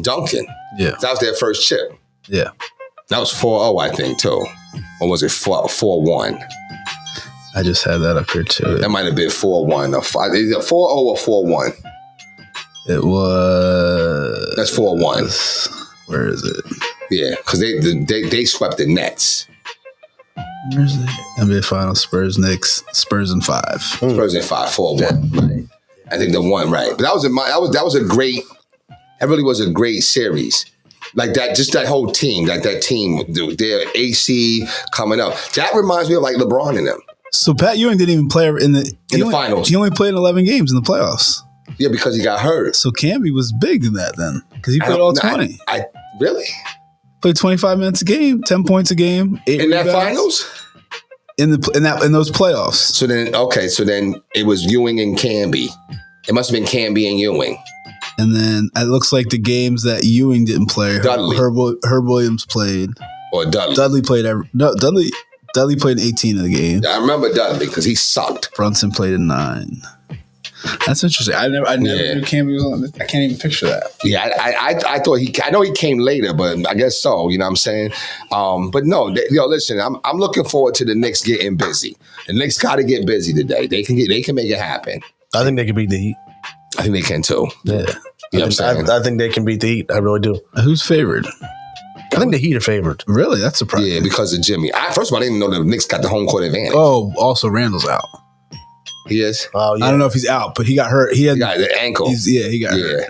Duncan. Yeah, That was their first chip. yeah. That was 4-0, I think, too. Or was it 4-1? I just had that up here too. That might have been 4-1. Is it 4-0 or 4-1? It was. That's 4-1. Where is it? Yeah, because they swept the Nets. Where is it? NBA Finals, Spurs, Knicks, Spurs in 5. Spurs in 5-4-1. Right. I think the one, right. But that was a great, that really was a great series. Like that, just that whole team, like that team, their AC coming up. That reminds me of like LeBron and them. So Pat Ewing didn't even play in the finals. He only played in 11 games in the playoffs. Yeah, because he got hurt. So Camby was big in that then, because he I played don't- all 20. I really? Played 25 minutes a game, 10 points a game, 8 In that rebounds. finals? in those playoffs. So then it was Ewing and Camby. It must have been Camby and Ewing. And then it looks like the games that Ewing didn't play, Dudley. Herb Williams played. Or Dudley. Dudley played Dudley played in 18 of the games. I remember Dudley because he sucked. Brunson played in 9. That's interesting. I never Yeah. knew Camby was on. I can't even picture that. Yeah, I thought I know he came later, but I guess so. You know what I'm saying? But no, listen, I'm looking forward to the Knicks getting busy. The Knicks got to get busy today. They can make it happen. I think they can beat the Heat. I think they can too. Yeah. You know what I'm saying? I think they can beat the Heat. I really do. Who's favored? I think the Heat are favored. Really? That's surprising. Yeah, because of Jimmy. First of all, I didn't even know the Knicks got the home court advantage. Oh, also Randall's out. He is? Oh, yeah. I don't know if he's out, but he got hurt. He He got the ankle. he got hurt.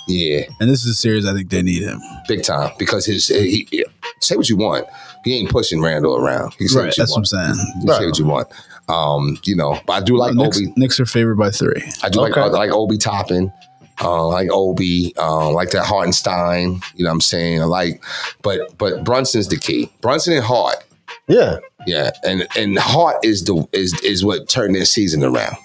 Yeah, And this is a series I think they need him. big time. Because he say what you want. He ain't pushing Randall around. He say Right, what you that's want. what I'm saying. You say what you want. But I do like Obi. Knicks are favored by 3. I do Okay. like Obi Toppin. Like Obi, like that Hartenstein. You know what I'm saying? But Brunson's the key. Brunson and Hart. Yeah. Yeah, and Hart is what turned their season around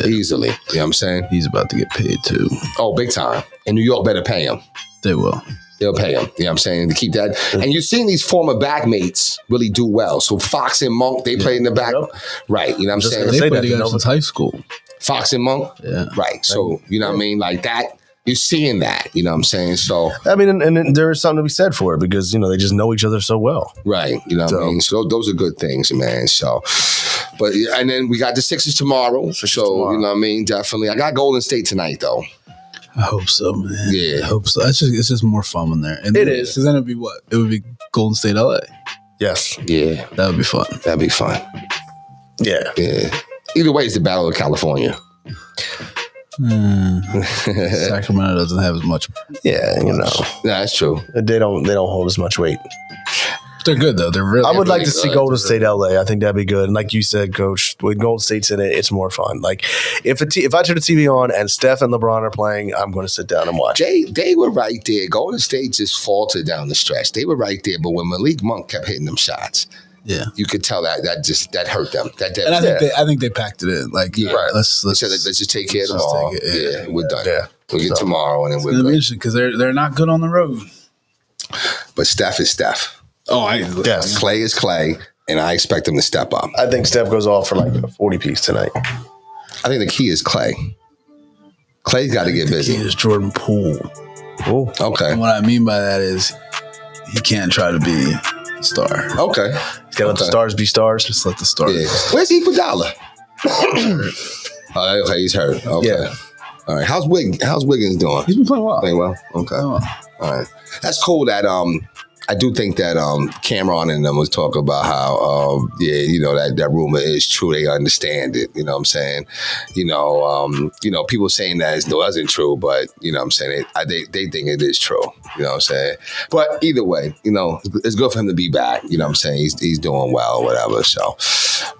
easily. You know what I'm saying? He's about to get paid too. Oh, big time. And New York better pay him. They will. They'll pay him. You know what I'm saying? To keep that. And you're seeing these former backmates really do well. So Fox and Monk, they play in the back. Yep. Right. You know what I'm Just saying? gonna They say played that, together you know, since high school. Fox and Monk. Yeah. Right. So, you know what I mean? Like that. You're seeing that. You know what I'm saying? So, I mean, and there is something to be said for it because, they just know each other so well. right. You know what I mean? So those are good things, man. So, and then we got the Sixers tomorrow. So, you know what I mean? Definitely. I got Golden State tonight, though. I hope so, man. Yeah. I hope so. It's just more fun in there. And It then, is. Because then it'd be what? It would be Golden State LA. Yes. Yeah. That would be fun. That'd be fun. Yeah. Yeah. Either way, it's the Battle of California. Sacramento doesn't have as much. Yeah. Yeah, that's true. They don't hold as much weight. They're good though. They're really. I would like really to see good. Golden State LA. I think that'd be good. And like you said, Coach, when Golden State's in it, it's more fun. Like if I turn the TV on and Steph and LeBron are playing, I'm going to sit down and watch. They were right there. Golden State just faltered down the stretch. They were right there, but when Malik Monk kept hitting them shots, Yeah. you could tell that hurt them. And I think they packed it in. Like, Yeah. right. Let's just take care of let's tomorrow. take it, Yeah, we're done. Yeah. We'll get So, tomorrow and then It's we're gonna be good. interesting because they're not good on the road. But Steph is Steph. Oh, Yes. Clay is Clay, and I expect him to step up. I think Steph goes off for like a 40 piece tonight. I think the key is Clay. Clay's got to get He busy. is Jordan Poole. Ooh. Okay. And what I mean by that is he can't try to be a star. Okay. He's got to let the stars be stars. Just let the stars. Yeah. Where's Iguodala? Okay, he's hurt. Okay. Yeah. All right. How's Wiggins doing? He's been playing well. Playing well. Okay. Playing well. All right. That's cool that I do think that Cameron and them was talking about how that rumor is true. They understand it. You know what I'm saying? People saying that it wasn't true, but you know what I'm saying, they think it is true. You know what I'm saying? But either way, it's good for him to be back. You know what I'm saying? He's doing well or whatever. So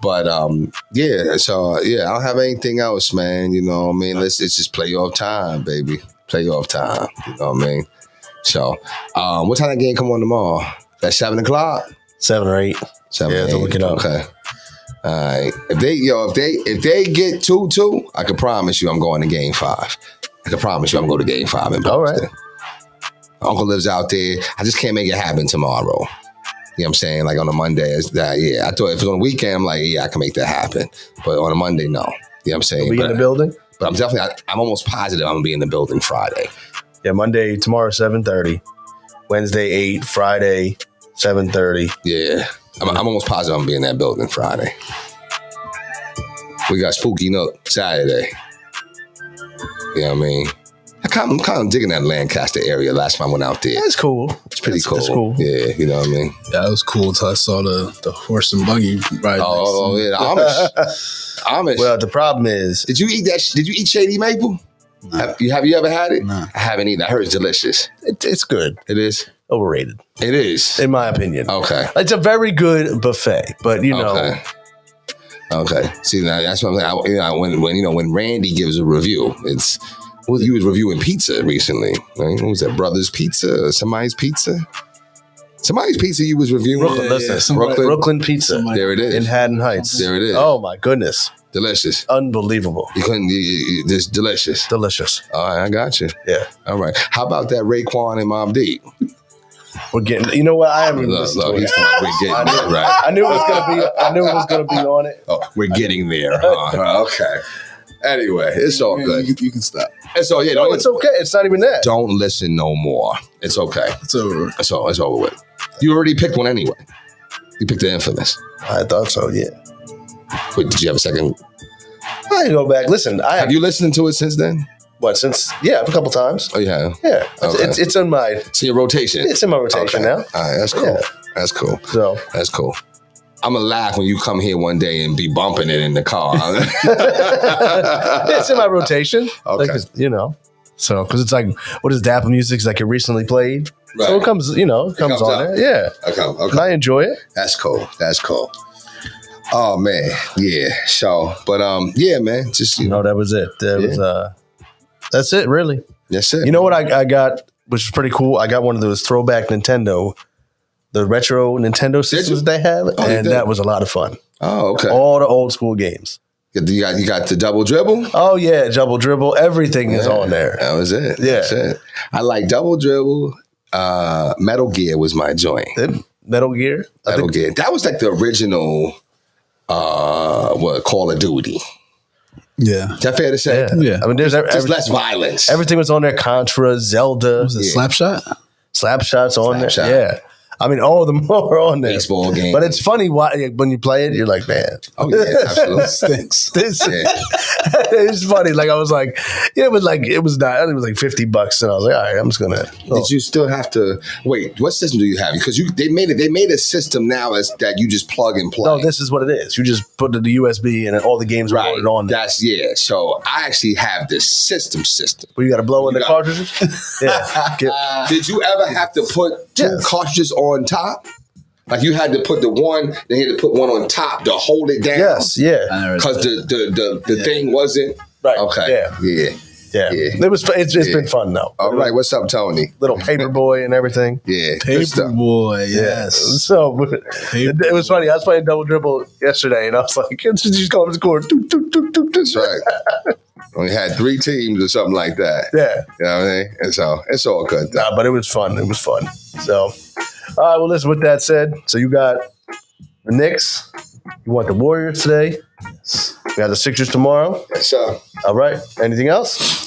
but I don't have anything else, man. You know what I mean? It's just playoff time, baby. Playoff time. You know what I mean? So, what time that game come on tomorrow? At 7 o'clock? 7 or 8. 7 Yeah, to look it up. Okay. All right. If they get 2-2, I can promise you I'm going to game 5. I can promise you I'm going to game 5 in Boston. All right. Uncle lives out there. I just can't make it happen tomorrow. You know what I'm saying? Like on a Monday, I thought if it was on a weekend, I'm like, yeah, I can make that happen. But on a Monday, no. You know what I'm saying? Be in the building? But I'm almost positive I'm going to be in the building Friday. Yeah, Monday, tomorrow, 7:30. Wednesday, 8. Friday, 7:30. Yeah. I'm almost positive I'm going to be in that building Friday. We got Spooky Nook Saturday. You know what I mean? I'm kind of digging that Lancaster area last time I went out there. That's cool. It's pretty cool. That's cool. Yeah, you know what I mean? Yeah, that was cool until I saw the horse and buggy ride. Oh, yeah, the Amish. Well, the problem is, Did you eat that? Did you eat Shady Maple? No. Have you ever had it? No. I haven't either. I heard it's delicious. it's good. It is? Overrated, It is. in my opinion. Okay. It's a very good buffet, but Okay. See, now that's what I'm saying. When Randy gives a review, he was reviewing pizza recently. Right? What was that? Brothers Pizza or somebody's pizza? Somebody's pizza you was reviewing. Brooklyn, Yeah, listen, somebody- Brooklyn Pizza somebody- There it is. in Haddon Heights. There it is. Oh my goodness, Delicious. unbelievable, You couldn't. Just delicious. delicious. All right, I got you. Yeah, All right. How about that Raekwon and Mobb Deep? we're getting. You know what? I haven't even Look, listened look, to he's it. talking about we're getting there, right? I knew it was gonna be. I knew it was gonna be on it. Oh, we're getting there. Huh? Okay. Anyway, it's all good. You can stop. It's all, yeah. No, it's okay. It's not even that. Don't listen no more. It's okay. It's over. It's over with. You already picked one anyway. You picked the Infamous. I thought so, yeah. Wait, did you have a second? I go back. Listen, Have you listened to it since then? What, since, yeah, a couple times. Oh, yeah. Yeah. Okay. It's in my, It's in your rotation. it's in my rotation now. All right, that's cool. Yeah. That's cool. So, That's cool. I'm gonna laugh when you come here one day and be bumping it in the car. it's in my rotation. Okay. Like, you know. So, because it's like, what is Dapper Music? It's like it recently played. Right. So it comes, it comes comes on out. there. Yeah. Okay. And I enjoy it. That's cool. Oh man, yeah. So, but yeah, man. Just No, that was it. That was that's it, really. that's it. You know what I got, which was pretty cool? I got one of those throwback Nintendo, the retro Nintendo systems they have, you and did? that was a lot of fun. Oh, okay. All the old school games. You got the double dribble. Oh yeah, Double Dribble. Everything is on there. That was it. Yeah. That's it. I like double dribble. Metal Gear was my joint. Metal Gear. Metal Gear. That was like the original. Call of Duty. Yeah. Is that fair to say? Yeah. I mean, there's Just less violence. everything was on there. Contra, Zelda, Was it Yeah. Slapshot? Slapshot's on Slapshot. there. Yeah. I mean, all of them are on there. Baseball game. But it's funny when you play it, you're like, man, Oh yeah, absolutely. Stinks. this Yeah. it's funny. Like I was like, it was like $50, and I was like, all right, I'm just gonna. Did you still have to wait? What system do you have? Because they made a system now that you just plug and play. No, this is what it is. You just put the USB and all the games are right. loaded on there. That's So I actually have the system. Where you got to blow in You the got- cartridges. Yeah. Did you ever have to put two Yes. cartridges on top? Like you had to put the one, then you had to put one on top to hold it down. Yes. Yeah. Because the thing wasn't Right. okay. Yeah. Yeah. Yeah. Yeah. It was. It's been fun though. All right. What's up, Tony? Little paper boy and everything. Yeah. good stuff. Paperboy, yes. So it was funny. I was playing Double Dribble yesterday, and I was like, just go up the court. Doot, doot, doot, doot, doot. That's right. We had 3 teams or something like that. Yeah. You know what I mean? And so it's all good. Though. Nah, but it was fun. It was fun. So, all right. Well, listen. With that said, so you got the Knicks. You want the Warriors today. We got the Sixers tomorrow. So All right. Anything else?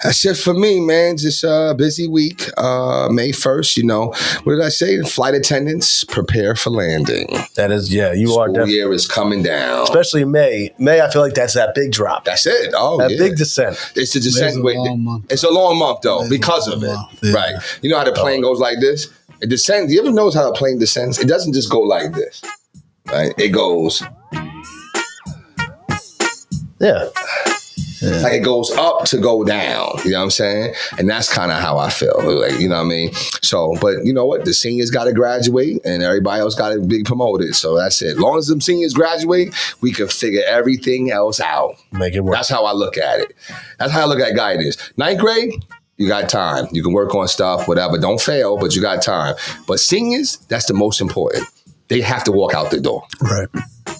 that's it for me, man. Just a busy week. May 1st, what did I say? Flight attendants, prepare for landing. That is, yeah. You are School definitely, year is coming down. especially May. May, I feel like that's that big drop. That's it. Oh, That yeah. big descent. It's a It's descent. a long month. It's a long month, though, It's a because long of it. month, yeah. Right. You know how the plane goes like this? It descends. You ever notice how a plane descends? It doesn't just go like this. Right? It goes Yeah. like it goes up to go down. You know what I'm saying? And that's kind of how I feel. Like, you know what I mean? So, but you know what? The seniors got to graduate and everybody else got to be promoted. So that's it. As long as them seniors graduate, we can figure everything else out. Make it work. That's how I look at it. That's how I look at guidance. 9th grade, you got time. You can work on stuff, whatever. Don't fail, but you got time. But seniors, that's the most important. They have to walk out the door. Right.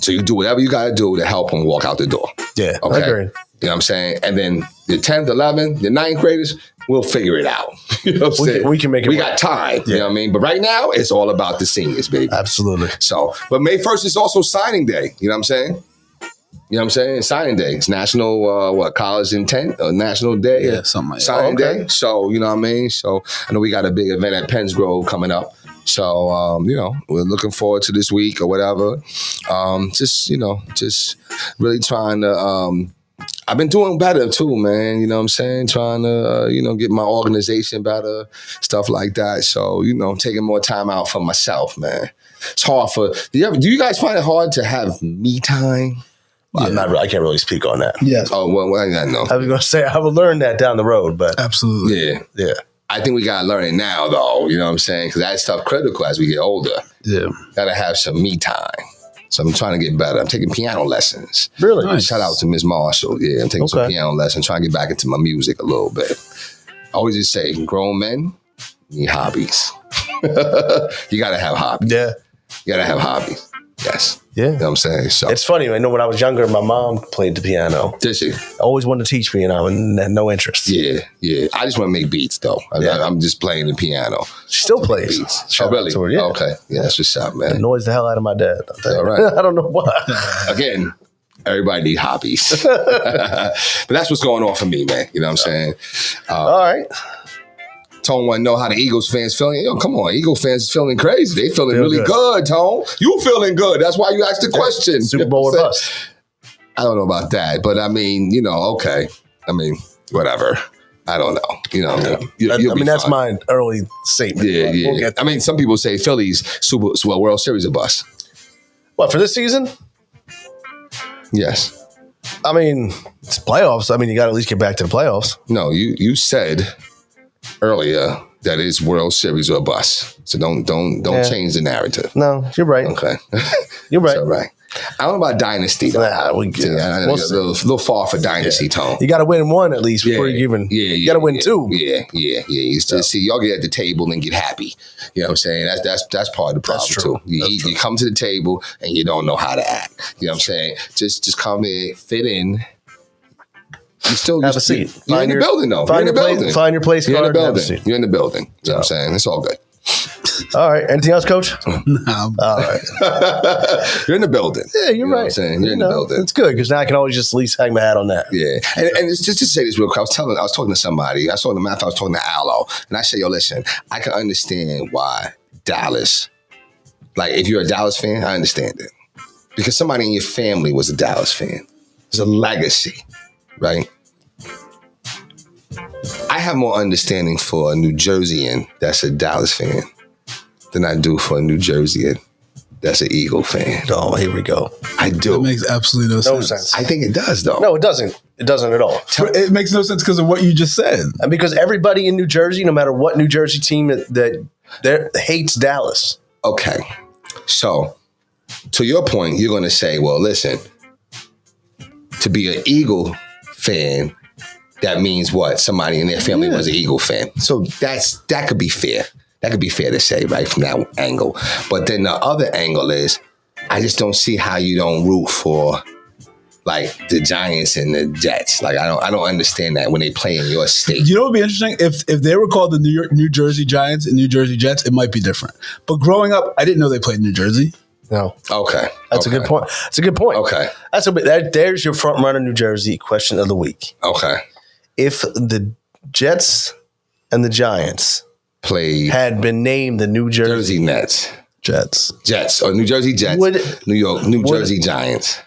So you do whatever you got to do to help them walk out the door. Yeah. I Okay. agree. You know what I'm saying? And then the 10th, 11th, the 9th graders, we'll figure it out. You know what I'm saying? We can make it We work. got time. You Yeah. know what I mean? But right now, it's all about the seniors, baby. Absolutely. So, but May 1st is also signing day. You know what I'm saying? You know what I'm saying? Signing day. It's National, college intent, National Day. Yeah, something like that. Signing Oh, okay. day. So, you know what I mean? So, I know we got a big event at Penns Grove coming up. So, we're looking forward to this week or whatever. Just really trying to, I've been doing better too, man. You know what I'm saying? Trying to, get my organization better, stuff like that. So, taking more time out for myself, man. It's hard do you guys find it hard to have me time? I can't really speak on that. Yes. Oh, well, I know. I was going to say, I will learn that down the road, but Absolutely. Yeah. yeah. I think we got to learn it now, though. You know what I'm saying? Because that stuff critical as we get older. Yeah. Got to have some me time. So I'm trying to get better. I'm taking piano lessons. Really? Nice. Shout out to Miss Marshall. Yeah, I'm taking some Okay. piano lessons, trying to get back into my music a little bit. I always just say, grown men need hobbies. You got to have hobbies. Yeah. You got to have hobbies. Yes. Yeah. You know what I'm saying? So, It's funny. I know when I was younger, my mom played the piano. did she? Always wanted to teach me, and I had no interest. Yeah, yeah. I just want to make beats, though. Yeah. I'm just playing the piano. She still plays. Beats. Shout Oh, out really? to her, yeah. Okay. Yeah, that's what's up, It man. annoys the hell out of my dad. All right. I don't know why. Again, Everybody need hobbies. But that's what's going on for me, man. You know what I'm saying? All right. Tone want to know how the Eagles fans feeling. Yo, come on. Eagle fans feeling crazy. They feeling Feel really good, Tone. You feeling good. That's why you asked the question. Super Bowl or bust. I don't know about that. But I mean, okay. I mean, whatever. I don't know. You'll be that's fine. my early statement. Yeah, We'll get I mean, some people say Philly's World Series a bust. what, for this season? Yes. I mean, it's playoffs. I mean, you got to at least get back to the playoffs. No, you said earlier that it's World Series or a bust. So don't change the narrative. No, you're right. Okay. You're right. It's all right. I don't know about Dynasty though. Nah, I know We'll you're a little far for Dynasty, Tone. You got to win one at least before you even. You got to win two. Yeah. You just see y'all get at the table and get happy. You know what I'm saying? That's part of the problem true. too. You come to the table and you don't know how to act. You know what I'm saying? Just come in, fit in. You still Have a seat. You're in the building though. You're in the building. Find your place. You're in the card and have a building. seat. You're in the building. You know what I'm saying? It's all good. All right. Anything else, Coach? Nah, All right. You're in the building. Yeah, you're You know what right. I'm saying? You're in the building. It's good because now I can always just at least hang my hat on that. Yeah, and it's just to say this real quick. I was talking to somebody. I was talking to Aloe, and I said, "Yo, listen, I can understand why Dallas. Like, if you're a Dallas fan, I understand it because somebody in your family was a Dallas fan. There's a legacy, right? I have more understanding for a New Jerseyan that's a Dallas fan than I do for a New Jerseyan that's an Eagle fan. Oh, here we go. I do. it makes absolutely no sense. sense. I think it does, though. No, it doesn't. It doesn't at all. It makes no sense because of what you just said. And because everybody in New Jersey, no matter what New Jersey team that hates Dallas. Okay. So, to your point, you're going to say, well, listen, to be an Eagle fan, that means what? Somebody in their family was an Eagle fan. So that could be fair. That could be fair to say, right, from that angle. But then the other angle is, I just don't see how you don't root for like the Giants and the Jets. Like I don't understand that when they play in your state. You know what would be interesting? If they were called the New Jersey Giants and New Jersey Jets, it might be different. But growing up, I didn't know they played in New Jersey. No. Okay. That's a good point. That's a good point. Okay. There's your front runner New Jersey question of the week. Okay. If the Jets and the Giants Played had been named the New Jersey Nets. Jets. Or New Jersey Jets, New Jersey Giants,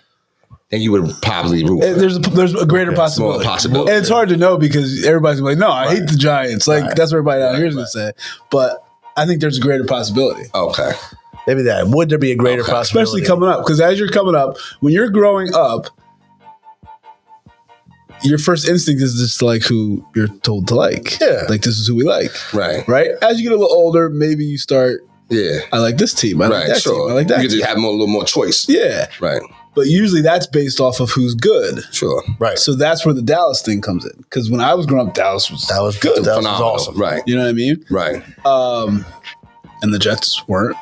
then you would probably root. There's a greater possibility. More possibility. And it's hard to know because everybody's like, no, I hate the Giants. Like that's what everybody out here is going to say. But I think there's a greater possibility. Okay. Maybe that. Would there be a greater possibility? Especially coming up. Because as you're coming up, when you're growing up, your first instinct is just like who you're told to like. Yeah. Like this is who we like. Right. Right? As you get a little older, maybe you start, Yeah. I like this team. I like Right. that Sure. team. I like that You team. could have a little more choice. Yeah. Right. But usually that's based off of who's good. Sure. Right. So that's where the Dallas thing comes in. Because when I was growing up, Dallas was good. That was Phenomenal. awesome. Right. You know what I mean? Right. And the Jets weren't.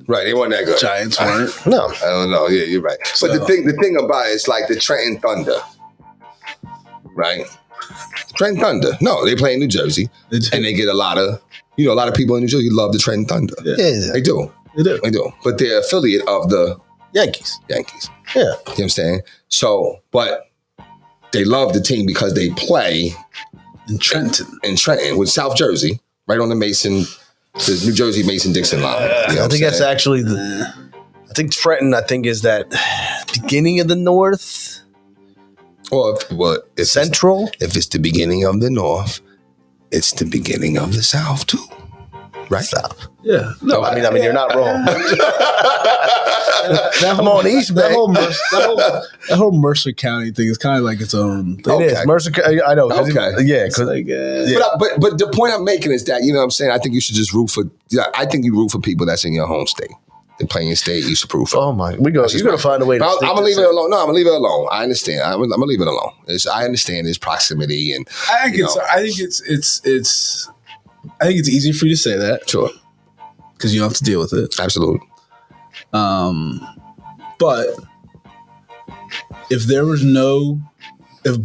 Right. They weren't that good. Giants weren't. No. I don't know. Yeah, you're right. So- But the thing about it is like the Trenton Thunder. Right. Trenton Thunder. No, they play in New Jersey, They do. and they get a lot of people in New Jersey love the Trenton Thunder. Yeah. Yeah. They do. They do. They do. But they're affiliate of the Yankees. Yankees. Yeah. You know what I'm saying? So, but they love the team because they play In Trenton. in Trenton with South Jersey, right on the New Jersey Mason-Dixon line. You know I what I'm think that's saying? actually I think Trenton, is that beginning of the North, Or if Central. if it's the beginning of the North, it's the beginning of the South too. Right? Stop. Yeah. No, I mean, you're not wrong. I'm on East Bay. That whole Mercer County thing is kind of like its own thing. It is. Mercer, I know. 'cause Okay. Yeah. It's 'cause- like, But the point I'm making is that, you know what I'm saying, I think you should just root for, I think you root for people that's in your home state. They play in your state, you should root for. oh my, you're gonna find a way to. I'm stick gonna leave this it alone. No, I'm gonna leave it alone. I understand. I'm gonna leave it alone. I understand its proximity and I think it's easy for you to say that sure, because you don't have to deal with it. absolutely. But if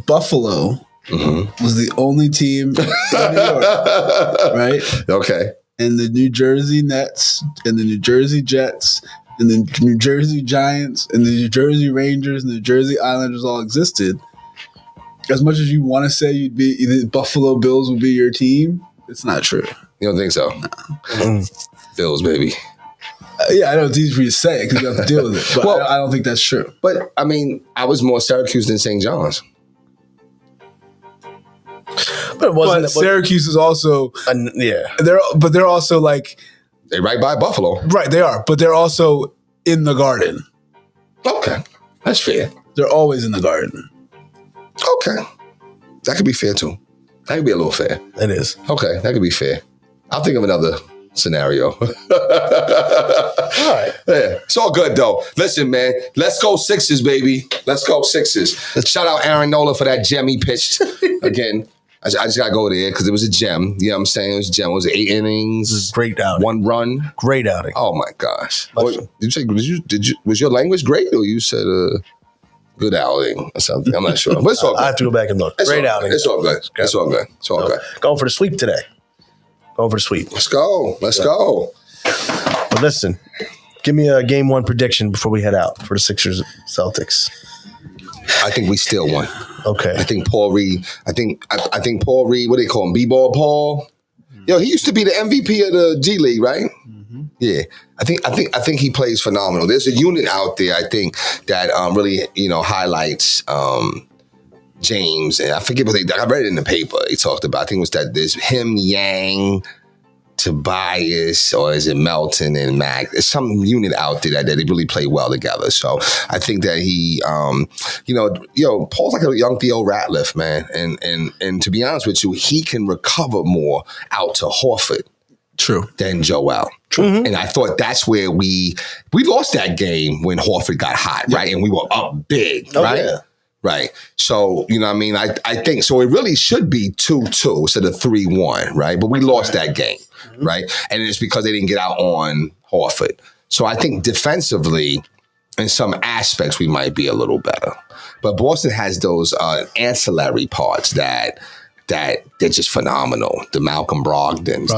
Buffalo was the only team in New York, right? Okay. And the New Jersey Nets and the New Jersey Jets and the New Jersey Giants and the New Jersey Rangers and the Jersey Islanders all existed, as much as you want to say the Buffalo Bills would be your team, it's not true. You don't think so? No. Bills, baby. Yeah, I know it's easy for you to say because you have to deal with it, but I don't think that's true. But I mean, I was more Syracuse than St. John's. But it wasn't. Syracuse is also they're also like they right by Buffalo. Right, they are, but they're also in the Garden. Okay, that's fair. They're always in the Garden. Okay, that could be fair too. That could be a little fair. It is. Okay, that could be fair. I'll think of another scenario. All right. Yeah, it's all good though. Listen, man, let's go Sixers, baby. Let's go Sixers. Shout out Aaron Nola for that gem he pitched again. I just gotta go there because it was a gem. You know what I'm saying? It was a gem. It was 8 innings. This is great outing. 1 run. Great outing. Oh my gosh. Did you say was your language great or you said good outing or something? I'm not sure. But it's all good. I have to go back and look. Great outing. It's all good. It's all good. It's all good. Going for the sweep today. Going for the sweep. Let's go. Let's go. But listen, give me a game 1 prediction before we head out for the Sixers Celtics. I think we still won. Okay. I think Paul Reed. I think Paul Reed. What do they call him? B-ball Paul. Yo, he used to be the MVP of the G League, right? Mm-hmm. Yeah. I think he plays phenomenal. There's a unit out there. I think that really highlights James, and I forget what I read it in the paper. He talked about. I think it was that there's him, Yang, Tobias, or is it Melton and Mac? There's some unit out there that they really play well together. So I think that he, Paul's like a young Theo Ratliff, man. And to be honest with you, he can recover more out to Horford. True. Than Joel. True. Mm-hmm. And I thought that's where we lost that game when Horford got hot, right? And we were up big, right? Yeah. Right. So, you know what I mean? I think, so it really should be 2-2 instead of 3-1, right? But we lost that game, right? And it's because they didn't get out on Horford. So I think defensively, in some aspects, we might be a little better. But Boston has those ancillary parts that they're just phenomenal. The Malcolm Brogdons,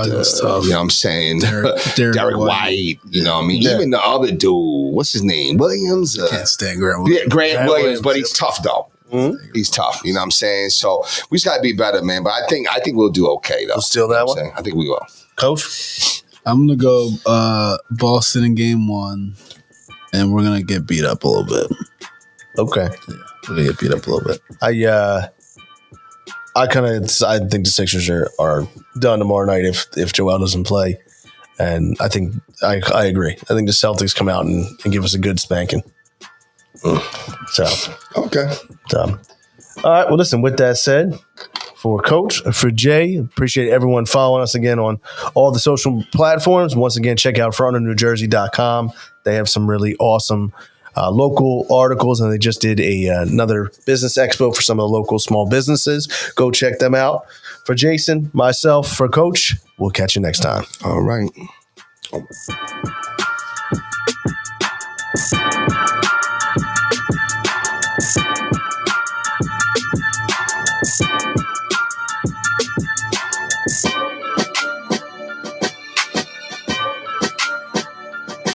tough. You know what I'm saying? Derek White, you know what I mean? Yeah. Even the other dude, what's his name? Williams? Can't stand Grant Williams. Yeah, Grant Williams, but he's tough though. Mm-hmm. He's tough, you know what I'm saying? So we just gotta be better, man. But I think we'll do okay though. We'll steal that one? I think we will. Coach? I'm gonna go Boston in game 1, and we're gonna get beat up a little bit. Okay. Yeah, we're gonna get beat up a little bit. I think the Sixers are done tomorrow night if Joel doesn't play, and I think I agree. I think the Celtics come out and give us a good spanking. So okay. All right. Well, listen. With that said, for Coach, for Jay, appreciate everyone following us again on all the social platforms. Once again, check out frontofnewjersey.com. They have some really awesome local articles, and they just did another business expo for some of the local small businesses. Go check them out. For Jason, myself, for Coach, we'll catch you next time. All right.